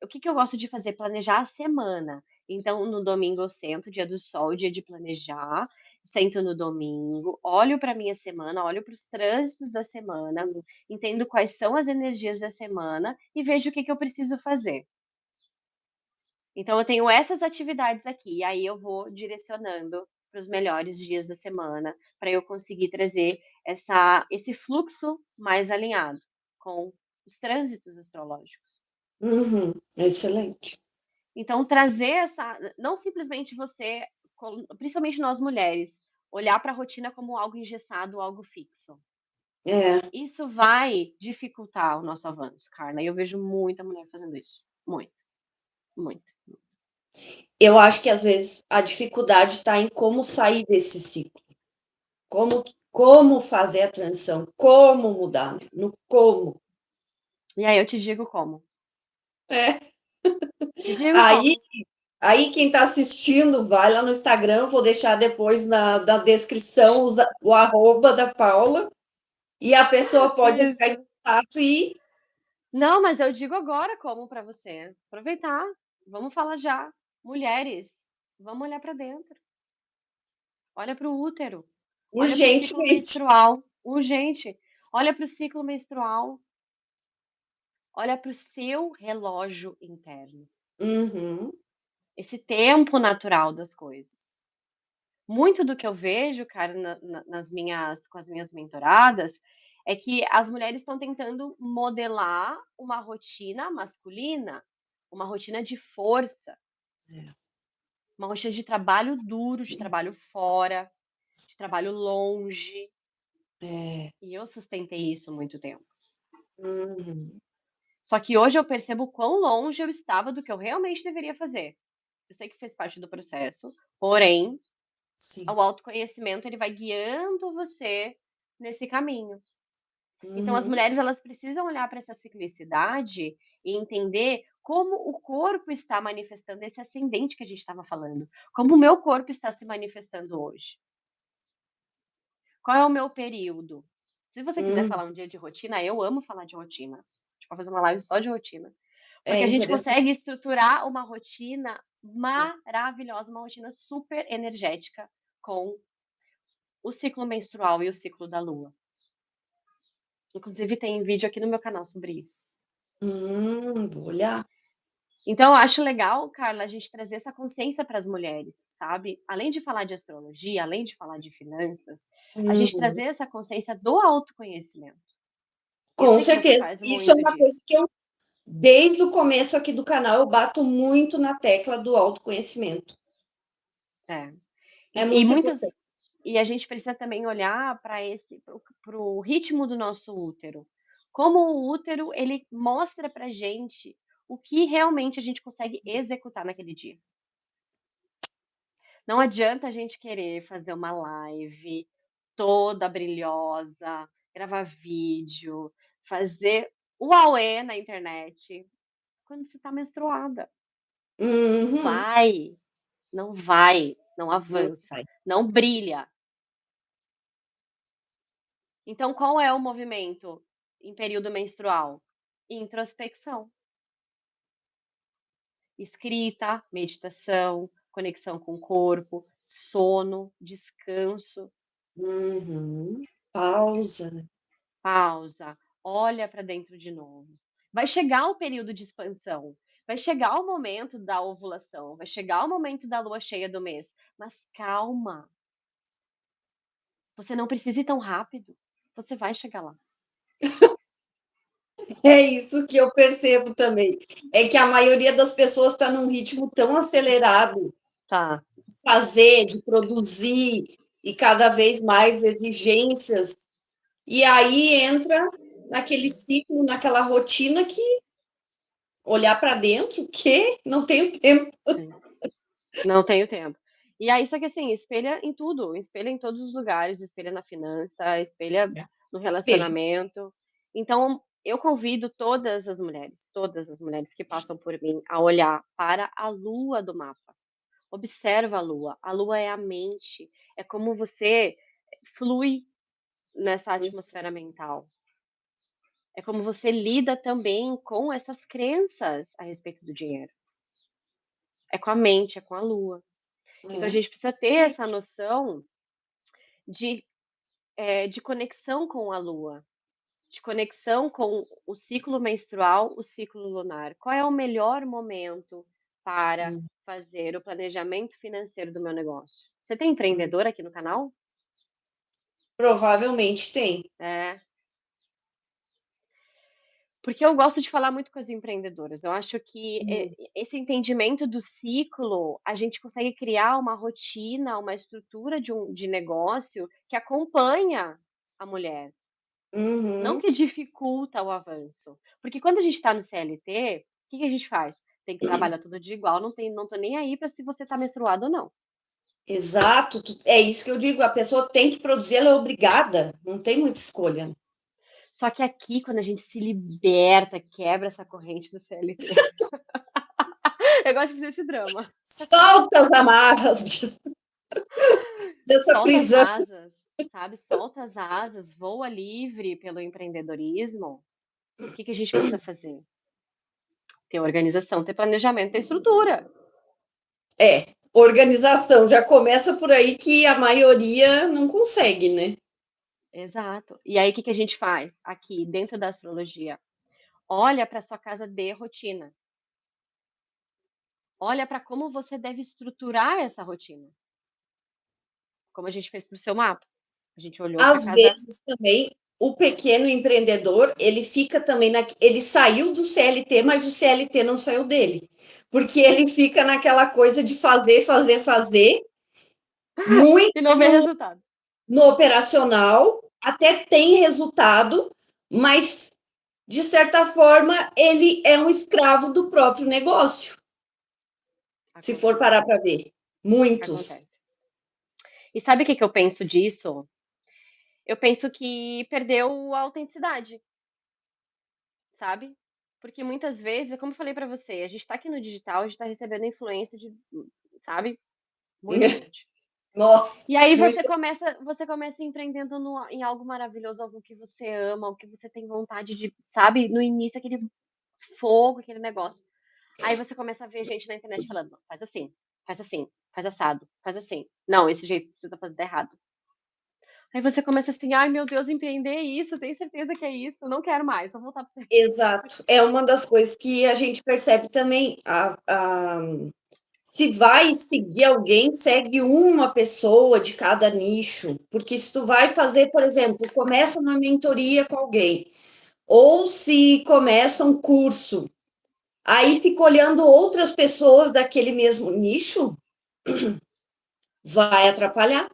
O que que eu gosto de fazer? Planejar a semana. Então, no domingo eu sento, dia do sol, dia de planejar. Sento no domingo, olho para minha semana, olho para os trânsitos da semana, Hum. entendo quais são as energias da semana e vejo o que que eu preciso fazer. Então eu tenho essas atividades aqui, e aí eu vou direcionando para os melhores dias da semana, para eu conseguir trazer esse fluxo mais alinhado com os trânsitos astrológicos. Uhum. Excelente. Então trazer não simplesmente você, principalmente nós mulheres, olhar para a rotina como algo engessado, algo fixo. É, Isso vai dificultar o nosso avanço, Carla, e eu vejo muita mulher fazendo isso, muito, muito. eu acho que às vezes a dificuldade está em como sair desse ciclo, como fazer a transição, como mudar, né, no como. E aí eu te digo como. É. Te digo Aí como. aí quem está assistindo, vai lá no Instagram, vou deixar depois na descrição o arroba da Paula, e a pessoa pode entrar em Isso. contato e Não, mas eu digo agora como para você. Aproveitar. Vamos falar já. Mulheres, vamos olhar para dentro. Olha para o útero. Olha para o ciclo urgentemente. menstrual. Urgente. Olha para o ciclo menstrual. Olha para o seu relógio interno. Uhum. Esse tempo natural das coisas. Muito do que eu vejo, cara, com as minhas mentoradas, é que as mulheres estão tentando modelar uma rotina masculina, uma rotina de força, uma rotina de trabalho duro, de trabalho fora, de trabalho longe. É. E eu sustentei isso muito tempo. Uhum. Só que hoje eu percebo quão longe eu estava do que eu realmente deveria fazer. Eu sei que fez parte do processo, porém, Sim. o autoconhecimento ele vai guiando você nesse caminho. Então as Uhum. mulheres elas precisam olhar para essa ciclicidade e entender como o corpo está manifestando esse ascendente que a gente estava falando, como o meu corpo está se manifestando hoje. Qual é o meu período? Se você quiser Hum. falar um dia de rotina, eu amo falar de rotina. A gente pode fazer uma live só de rotina, É porque a gente consegue interessante. estruturar uma rotina maravilhosa, uma rotina super energética com o ciclo menstrual e o ciclo da lua. Inclusive tem vídeo aqui no meu canal sobre isso. Vou olhar. Então eu acho legal, Carla, a gente trazer essa consciência para as mulheres, sabe? Além de falar de astrologia, além de falar de finanças, a gente Uhum. trazer essa consciência do autoconhecimento. E eu Com sei que você certeza. faz Isso é muito uma coisa disso. que eu, desde o começo aqui do canal, eu bato muito na tecla do autoconhecimento. É. É E muito muitas importante. e a gente precisa também olhar para o ritmo do nosso útero. Como o útero, ele mostra pra gente o que realmente a gente consegue executar naquele dia. Não adianta a gente querer fazer uma live toda brilhosa, gravar vídeo, fazer o auê na internet quando você tá menstruada. Não Uhum. vai, não vai, não Não avança, sai. não brilha. Então, qual é o movimento em período menstrual? Introspecção. Escrita, meditação, conexão com o corpo, sono, descanso, Uhum. Pausa, né? pausa, olha para dentro de novo. Vai chegar o período de expansão, vai chegar o momento da ovulação, vai chegar o momento da lua cheia do mês, mas calma, você não precisa ir tão rápido, você vai chegar lá. É isso que eu percebo também. É que a maioria das pessoas está num ritmo tão acelerado Tá, de fazer, de produzir, e cada vez mais exigências. E aí entra naquele ciclo, naquela rotina que olhar para dentro, que não tenho tempo. sim. Não tenho tempo. E aí só que assim, espelha em tudo, espelha em todos os lugares, espelha na finança, espelha no Espelho. relacionamento. Então, eu convido todas as mulheres que passam por mim a olhar para a lua do mapa. Observa a lua é a mente, é como você flui nessa atmosfera mental. É como você lida também com essas crenças a respeito do dinheiro. É com a mente, é com a lua. Então a É. gente precisa ter essa noção de, de conexão com a lua, de conexão com o ciclo menstrual, o ciclo lunar. Qual é o melhor momento para Hum, fazer o planejamento financeiro do meu negócio? Você tem hum. empreendedor aqui no canal? Provavelmente tem. É, porque eu gosto de falar muito com as empreendedoras. Eu acho que Hum, esse entendimento do ciclo, a gente consegue criar uma rotina, uma estrutura de negócio que acompanha a mulher. Não uhum. que dificulta o avanço, porque quando a gente está no CLT, o que que a gente faz? Tem que trabalhar tudo de igual, não tô nem aí para se você tá menstruado ou não. Exato, é isso que eu digo, a pessoa tem que produzir, ela é obrigada, não tem muita escolha. Só que aqui, quando a gente se liberta, quebra essa corrente do CLT. Eu gosto de fazer esse drama. Solta as amarras dessa Solta as prisão. asas, sabe? Solta as asas, voa livre pelo empreendedorismo. O que que a gente precisa fazer? Ter organização, ter planejamento, ter estrutura. É, organização, já começa por aí que a maioria não consegue, né? Exato. E aí, o que que a gente faz aqui dentro da astrologia? Olha para sua casa de rotina. Olha para como você deve estruturar essa rotina, como a gente fez para o seu mapa. A gente olhou para Às casa. vezes também o pequeno empreendedor, ele fica também ele saiu do CLT, mas o CLT não saiu dele. Porque ele fica naquela coisa de fazer, fazer, fazer, muito E não vê resultado. no operacional, até tem resultado, mas de certa forma ele é um escravo do próprio negócio, se for Acontece, parar para ver. Muitos. acontece. E sabe o que que eu penso disso? Eu penso que perdeu a autenticidade, sabe? Porque muitas vezes, é como eu falei para você, a gente está aqui no digital, a gente está recebendo influência de, sabe, muita gente. Nossa, E aí muito. você começa empreendendo em algo maravilhoso, algo que você ama, algo que você tem vontade de, sabe, no início aquele fogo, aquele negócio. Aí você começa a ver gente na internet falando: "Não, faz assim, faz assado, faz assim. Não, esse jeito que você tá fazendo tá errado". Aí você começa assim: "Ai meu Deus, empreender é isso, tenho certeza que é isso, não quero mais, vou voltar para o CLT". Exato. É uma das coisas que a gente percebe também. Se vai seguir alguém, segue uma pessoa de cada nicho. Porque se tu vai fazer, por exemplo, começa uma mentoria com alguém, ou se começa um curso, aí fica olhando outras pessoas daquele mesmo nicho, vai atrapalhar.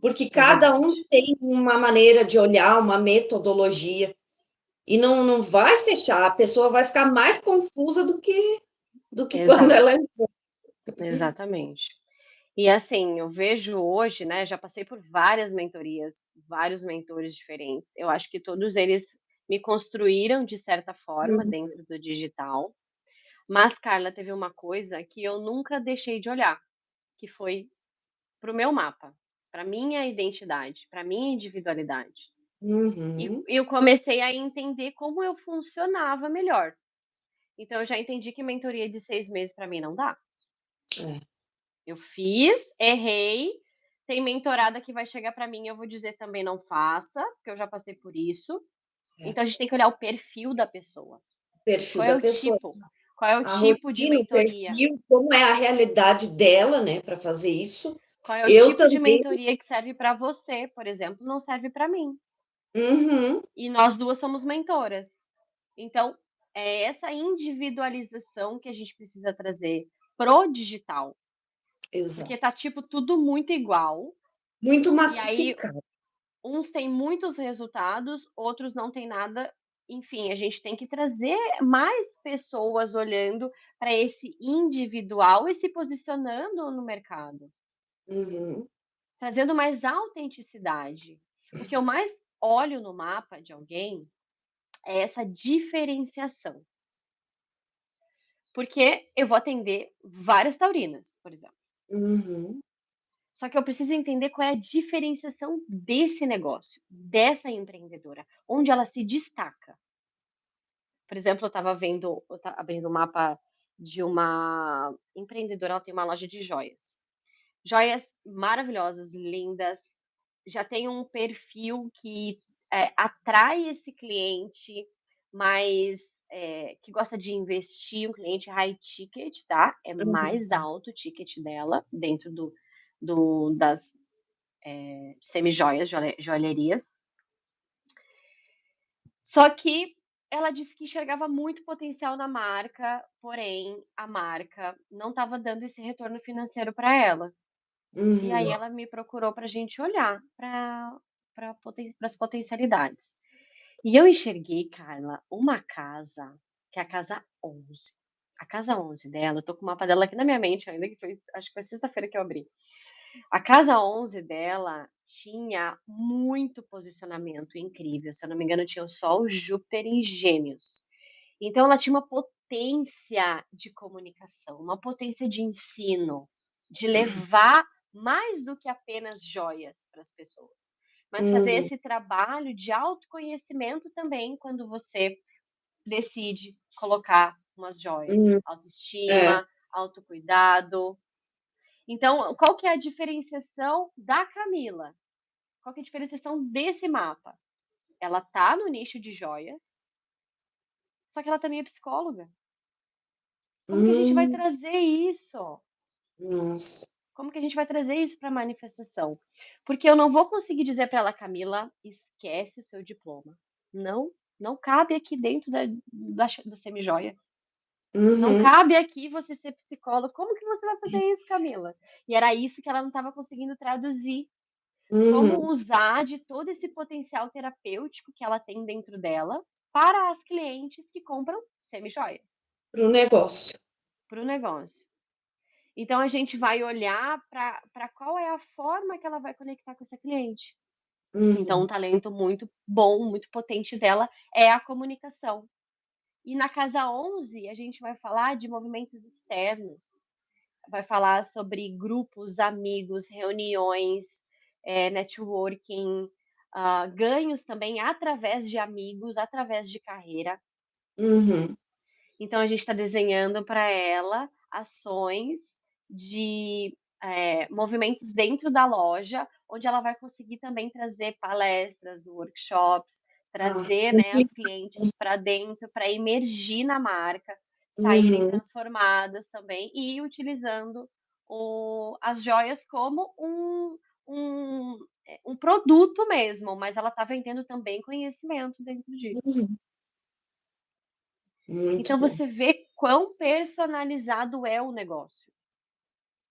Porque É cada verdade, um tem uma maneira de olhar, uma metodologia. E não vai fechar, a pessoa vai ficar mais confusa do que quando exato, ela. exatamente. E assim, eu vejo hoje, né, já passei por várias mentorias, vários mentores diferentes. Eu acho que todos eles me construíram de certa forma Uhum, dentro do digital. Mas, Carla, teve uma coisa que eu nunca deixei de olhar, que foi para o meu mapa, para minha identidade, para minha individualidade. E uhum, eu comecei a entender como eu funcionava melhor. Então eu já entendi que mentoria de 6 meses para mim não dá. É, Eu fiz, errei, tem mentorada que vai chegar para mim e eu vou dizer também não faça, porque eu já passei por isso. é. Então a gente tem que olhar o perfil da pessoa. Perfil Qual é da o pessoa, tipo? Qual é o a tipo de rotina, o mentoria? perfil, como é a realidade dela, né, para fazer isso. Qual é o Eu tipo de também. mentoria que serve para você, por exemplo, não serve para mim. Uhum, E nós 2 somos mentoras. Então, é essa individualização que a gente precisa trazer pro digital, porque exato. tá, tipo, tudo muito igual, Muito e aí massificado. uns têm muitos resultados, outros não têm nada. Enfim, a gente tem que trazer mais pessoas olhando para esse individual e se posicionando no mercado, Uhum, trazendo mais autenticidade. O que eu mais olho no mapa de alguém é essa diferenciação, porque eu vou atender várias taurinas, por exemplo. uhum, Só que eu preciso entender qual é a diferenciação desse negócio, dessa empreendedora, onde ela se destaca. Por exemplo, eu estava abrindo o mapa de uma empreendedora, ela tem uma loja de joias. Joias maravilhosas, lindas, já tem um perfil que, atrai esse cliente mais, que gosta de investir, um cliente high ticket, tá, é mais uhum, alto o ticket dela, dentro das, semijoias, joalherias. Só que ela disse que enxergava muito potencial na marca, porém a marca não estava dando esse retorno financeiro para ela. E aí uhum, ela me procurou para a gente olhar para as potencialidades. E eu enxerguei, Carla, uma casa, que é a casa 11. A casa 11 dela, eu tô com o mapa dela aqui na minha mente ainda, que foi, acho que foi sexta-feira que eu abri. A casa 11 dela tinha muito posicionamento incrível, se eu não me engano tinha o Sol, Júpiter em Gêmeos. Então ela tinha uma potência de comunicação, uma potência de ensino, de levar mais do que apenas joias para as pessoas, mas fazer uhum, esse trabalho de autoconhecimento também quando você decide colocar umas joias. uhum. É, Autoestima, autocuidado. Então, qual que é a diferenciação da Camila? Qual que é a diferenciação desse mapa? Ela tá no nicho de joias, só que ela também é psicóloga. Como que a gente vai hum, trazer isso? nossa. Como que a gente vai trazer isso para manifestação? Porque eu não vou conseguir dizer para ela: "Camila, esquece o seu diploma". Não, não cabe aqui dentro da semijoia. Não Uhum, cabe aqui você ser psicóloga. Como que você vai fazer isso, Camila? E era isso que ela não estava conseguindo traduzir. Como uhum. usar de todo esse potencial terapêutico que ela tem dentro dela para as clientes que compram semijoias, Para o negócio. para o negócio. Então a gente vai olhar para qual é a forma que ela vai conectar com essa cliente. Então um Uhum, talento muito bom, muito potente dela é a comunicação. E na casa 11 a gente vai falar de movimentos externos, vai falar sobre grupos, amigos, reuniões, networking, ganhos também através de amigos, através de carreira. uhum, Então a gente está desenhando para ela ações de, movimentos dentro da loja, onde ela vai conseguir também trazer palestras, workshops, ah, trazer, né, as conquista. clientes para dentro, para emergir na marca, saírem Uhum, transformadas também e utilizando as joias como um produto mesmo, mas ela está vendendo também conhecimento dentro disso. uhum. Muito Então bom. você vê quão personalizado é o negócio.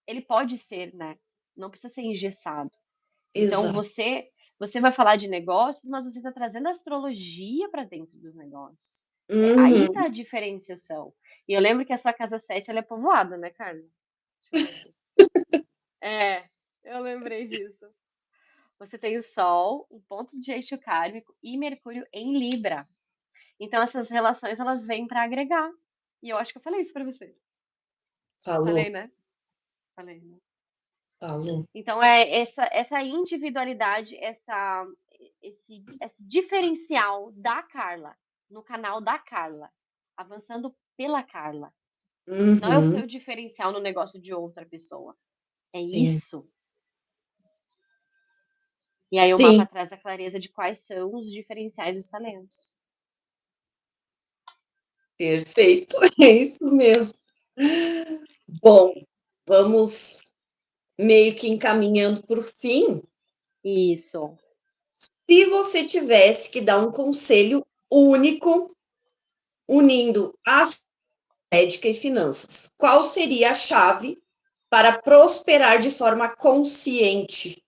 Ele pode ser, né, não precisa ser engessado. Então Exato. você vai falar de negócios, mas você está trazendo astrologia para dentro dos negócios. Aí Uhum. está a diferenciação. E eu lembro que a sua casa 7 ela é povoada, né, Carla? Deixa eu ver aqui. É, eu lembrei disso. Você tem o Sol, o ponto de eixo kármico e Mercúrio em Libra. Então essas relações elas vêm para agregar. E eu acho que eu falei isso para você. Falou, Falei, né? Falei, né? falou. Então é essa individualidade, esse diferencial da Carla, no canal da Carla, avançando pela Carla. Não é o Uhum. seu diferencial no negócio de outra pessoa. É Sim. isso. E aí o mapa Sim, traz a clareza de quais são os diferenciais dos talentos. perfeito. É isso mesmo. Bom, vamos meio que encaminhando para o fim. Isso. Se você tivesse que dar um conselho único, unindo a ética e finanças, qual seria a chave para prosperar de forma consciente?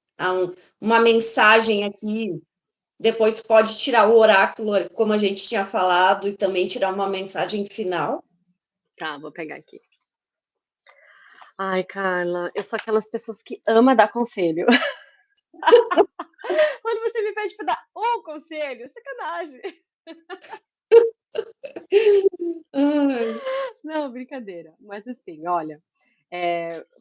Uma mensagem aqui. Depois tu pode tirar o oráculo, como a gente tinha falado, e também tirar uma mensagem final. Tá, vou pegar aqui. Ai, Carla, eu sou aquelas pessoas que ama dar conselho. Quando você me pede pra dar um conselho, sacanagem. Ai, Não, brincadeira. Mas assim, olha,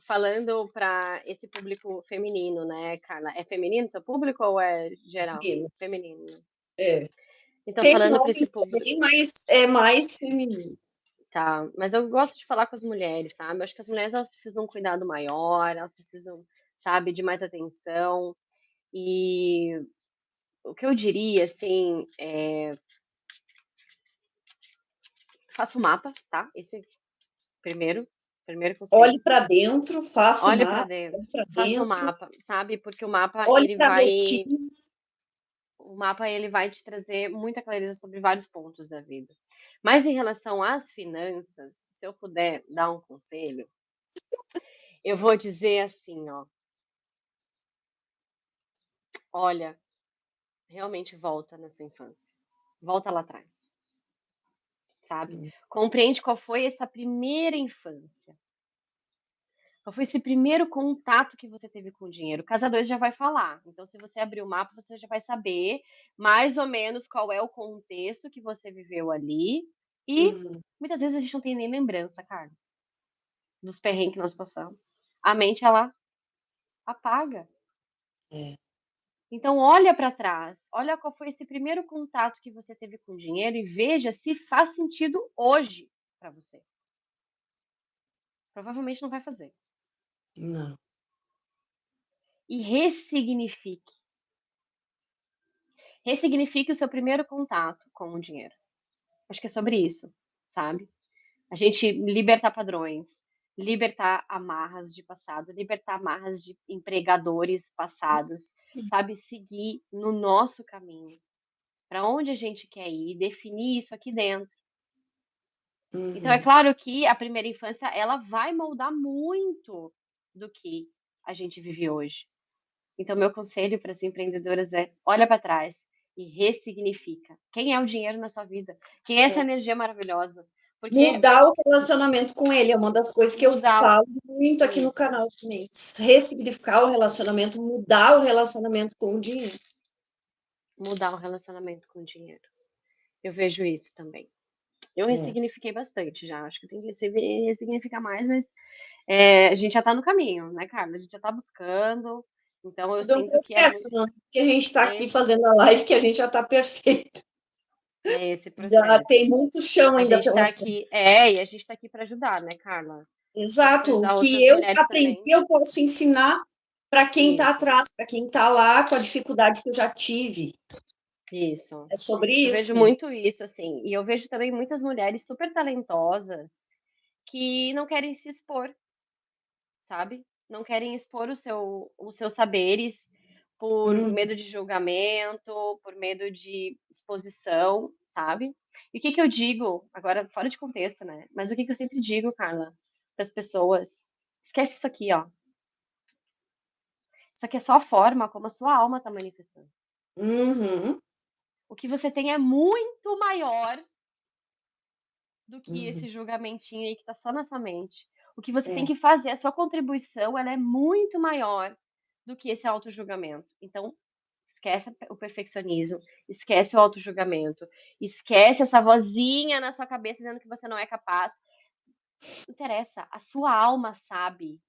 falando para esse público feminino, né, Carla? É feminino seu público ou é geral? menino, Feminino, né? é. Então, Tem falando para esse homens público, também, mas é mais feminino. tá? Mas eu gosto de falar com as mulheres, sabe? Eu acho que as mulheres elas precisam de um cuidado maior, elas precisam, sabe, de mais atenção. E o que eu diria, assim, faça o mapa, tá? Esse é o primeiro Olhe conselho. para dentro, faça o Olhe para mapa, dentro, olhe para faça o dentro, mapa, sabe? Porque o mapa olhe ele para a vai rotina. o mapa ele vai te trazer muita clareza sobre vários pontos da vida. Mas em relação às finanças, se eu puder dar um conselho, eu vou dizer assim, ó, olha, realmente volta na sua infância. Volta lá atrás, sabe? Compreende qual foi essa primeira infância. Qual foi esse primeiro contato que você teve com o dinheiro? O Casa 2 já vai falar. Então, se você abrir o mapa, você já vai saber mais ou menos qual é o contexto que você viveu ali. E Uhum, muitas vezes a gente não tem nem lembrança, cara, dos perrengues que nós passamos. A mente, ela apaga. é, Então, olha para trás, olha qual foi esse primeiro contato que você teve com o dinheiro e veja se faz sentido hoje para você. Provavelmente não vai fazer. não. E ressignifique. Ressignifique o seu primeiro contato com o dinheiro. Acho que é sobre isso, sabe? A gente libertar padrões, libertar amarras de passado, libertar amarras de empregadores passados, sabe? Seguir no nosso caminho, para onde a gente quer ir, definir isso aqui dentro. Então, é Uhum, claro que a primeira infância ela vai moldar muito do que a gente vive hoje. Então, meu conselho para as empreendedoras é: olha para trás e ressignifica. Quem é o dinheiro na sua vida? Quem é essa é. energia maravilhosa? Porque Mudar o relacionamento com ele é uma das coisas que eu mudar falo muito aqui no isso, canal também. Ressignificar o relacionamento, mudar o relacionamento com o dinheiro. mudar o relacionamento com o dinheiro. Eu vejo isso também. Eu É. ressignifiquei bastante já, acho que tem que ressignificar mais, mas a gente já está no caminho, né, Carla? A gente já está buscando, então eu Tudo é um sinto que é processo, muito. não é porque a gente está É aqui esse, fazendo a live que a gente já está perfeito. é esse Já processo. tem muito chão A ainda gente está pela frente. aqui, e a gente está aqui para ajudar, né, Carla? Tá aqui para Exato. O ajudar que outras eu mulheres aprendi, também. eu posso ensinar para quem está Isso, atrás, para quem está lá com a dificuldade que eu já tive. isso. É sobre Eu vejo isso. muito isso, assim, e eu vejo também muitas mulheres super talentosas que não querem se expor, sabe? Não querem expor os seus saberes por Hum, medo de julgamento, por medo de exposição, sabe? E o que que eu digo, agora fora de contexto, né? Mas o que que eu sempre digo, Carla, para as pessoas? Esquece isso aqui, ó. Isso aqui é só a forma como a sua alma está manifestando. uhum, O que você tem é muito maior do que uhum, esse julgamentinho aí que está só na sua mente. O que você tem é, que fazer, a sua contribuição, ela é muito maior do que esse auto-julgamento. Então, esquece o perfeccionismo, esquece o auto-julgamento, esquece essa vozinha na sua cabeça dizendo que você não é capaz. Não interessa, a sua alma sabe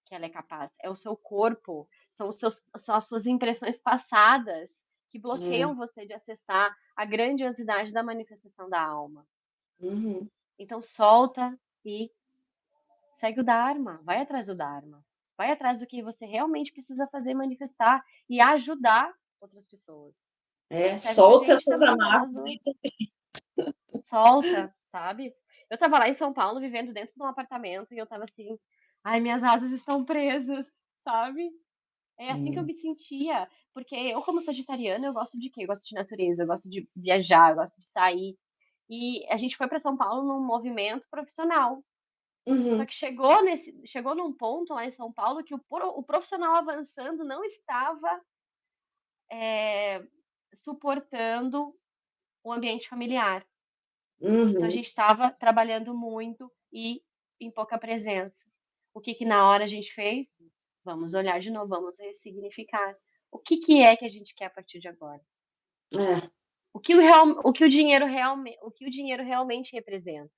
que ela é capaz. É o seu corpo, são as suas impressões passadas que é, bloqueiam você de acessar a grandiosidade da manifestação da alma. uhum. Então solta e segue o Dharma, vai atrás do Dharma. Vai atrás do que você realmente precisa fazer, manifestar e ajudar outras pessoas. Isso serve pra Solta gente essas também, para amarras nós aí. outros. Solta, sabe? Eu estava lá em São Paulo vivendo dentro de um apartamento e eu estava assim: "Ai, minhas asas estão presas", sabe? É assim que eu Hum, me sentia, porque eu como sagitariana, eu gosto de quê? Eu gosto de natureza, eu gosto de viajar, eu gosto de sair. E a gente foi para São Paulo num movimento profissional. Só uhum, que chegou num ponto lá em São Paulo que o profissional avançando não estava, eh, suportando o ambiente familiar. Então a uhum. gente estava trabalhando muito e em pouca presença. O que que na hora a gente fez? Vamos olhar de novo, vamos ressignificar. O que é que a gente quer a partir de agora? É, O que o dinheiro realmente representa,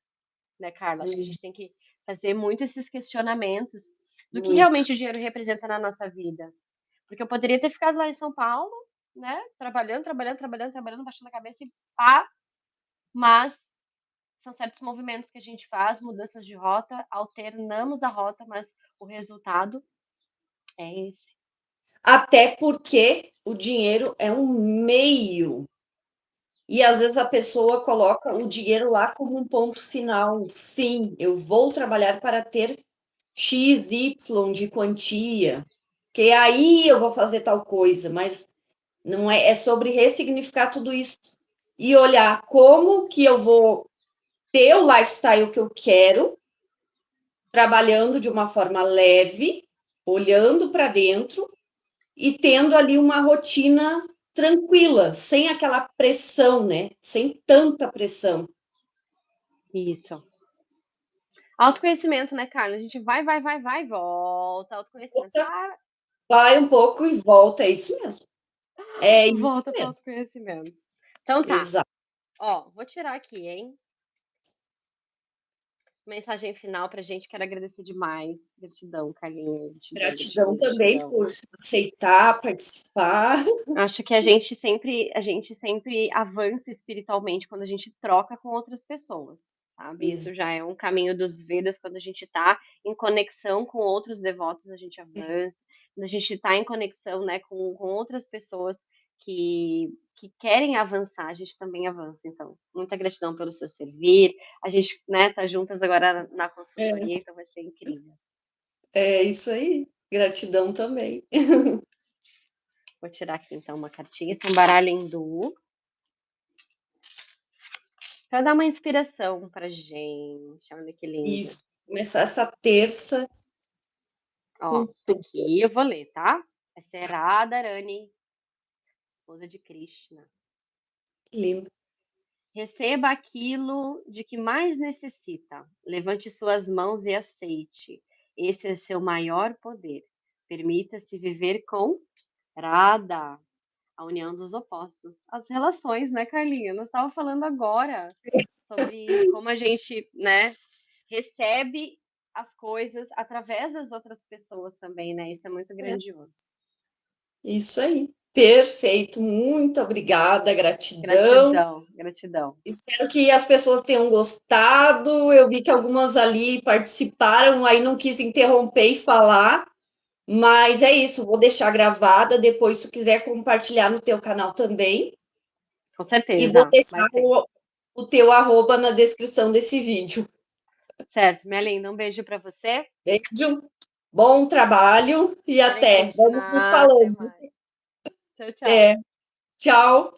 né, Carla? Acho que a gente tem que fazer muito esses questionamentos do que muito. realmente o dinheiro representa na nossa vida. Porque eu poderia ter ficado lá em São Paulo, né, trabalhando, trabalhando, trabalhando, trabalhando, baixando a cabeça e pá, mas são certos movimentos que a gente faz, mudanças de rota, alternamos a rota, mas o resultado é esse. Até porque o dinheiro é um meio. E às vezes a pessoa coloca o dinheiro lá como um ponto final, fim. Eu vou trabalhar para ter X, Y de quantia, que aí eu vou fazer tal coisa, mas não é, é sobre ressignificar tudo isso e olhar como que eu vou ter o lifestyle que eu quero, trabalhando de uma forma leve, olhando para dentro e tendo ali uma rotina tranquila, sem aquela pressão, né? Sem tanta pressão. Isso. Autoconhecimento, né, Carla? A gente vai, vai, vai, vai, volta. Autoconhecimento. Volta, vai um pouco e volta, é isso mesmo. É isso Volta para o mesmo. autoconhecimento. Então tá. Exato. Ó, vou tirar aqui, hein? Mensagem final pra gente. Quero agradecer demais. Gratidão, Carlinha. Gratidão, Gratidão gratidão, também gratidão. por aceitar, participar. Acho que a gente sempre avança espiritualmente quando a gente troca com outras pessoas, sabe? Isso Isso. já é um caminho dos Vedas, quando a gente está em conexão com outros devotos, a gente avança. Quando a gente está em conexão, né, com outras pessoas que querem avançar, a gente também avança. Então, muita gratidão pelo seu servir. A gente, né, tá juntas agora na É, consultoria, então vai ser incrível. é isso aí. Gratidão também. Vou tirar aqui então uma cartinha, esse é um baralho hindu. Para dar uma inspiração pra gente, olha que lindo. Isso. Começar essa terça Ó, com tudo. aqui eu vou ler, tá? Essa é Radharani, esposa de Krishna. Que lindo. Receba aquilo de que mais necessita. Levante suas mãos e aceite. Esse é seu maior poder. Permita-se viver com Radha, a união dos opostos. As relações, né, Carlinha? Nós estava falando agora sobre como a gente, né, recebe as coisas através das outras pessoas também, né, isso é muito É, grandioso. isso aí. Perfeito. Muito obrigada, gratidão. Gratidão, gratidão. Espero que as pessoas tenham gostado. Eu vi que algumas ali participaram, aí não quis interromper e falar, mas é isso, vou deixar gravada, depois se tu quiser compartilhar no teu canal também, Com e vou certeza, vai deixar ser. o teu arroba na descrição desse vídeo. Certo, minha linda, um beijo para você. Beijo, bom trabalho e Hare até. Vamos nos Krishna, até falando. mais. Tchau, tchau. É, tchau.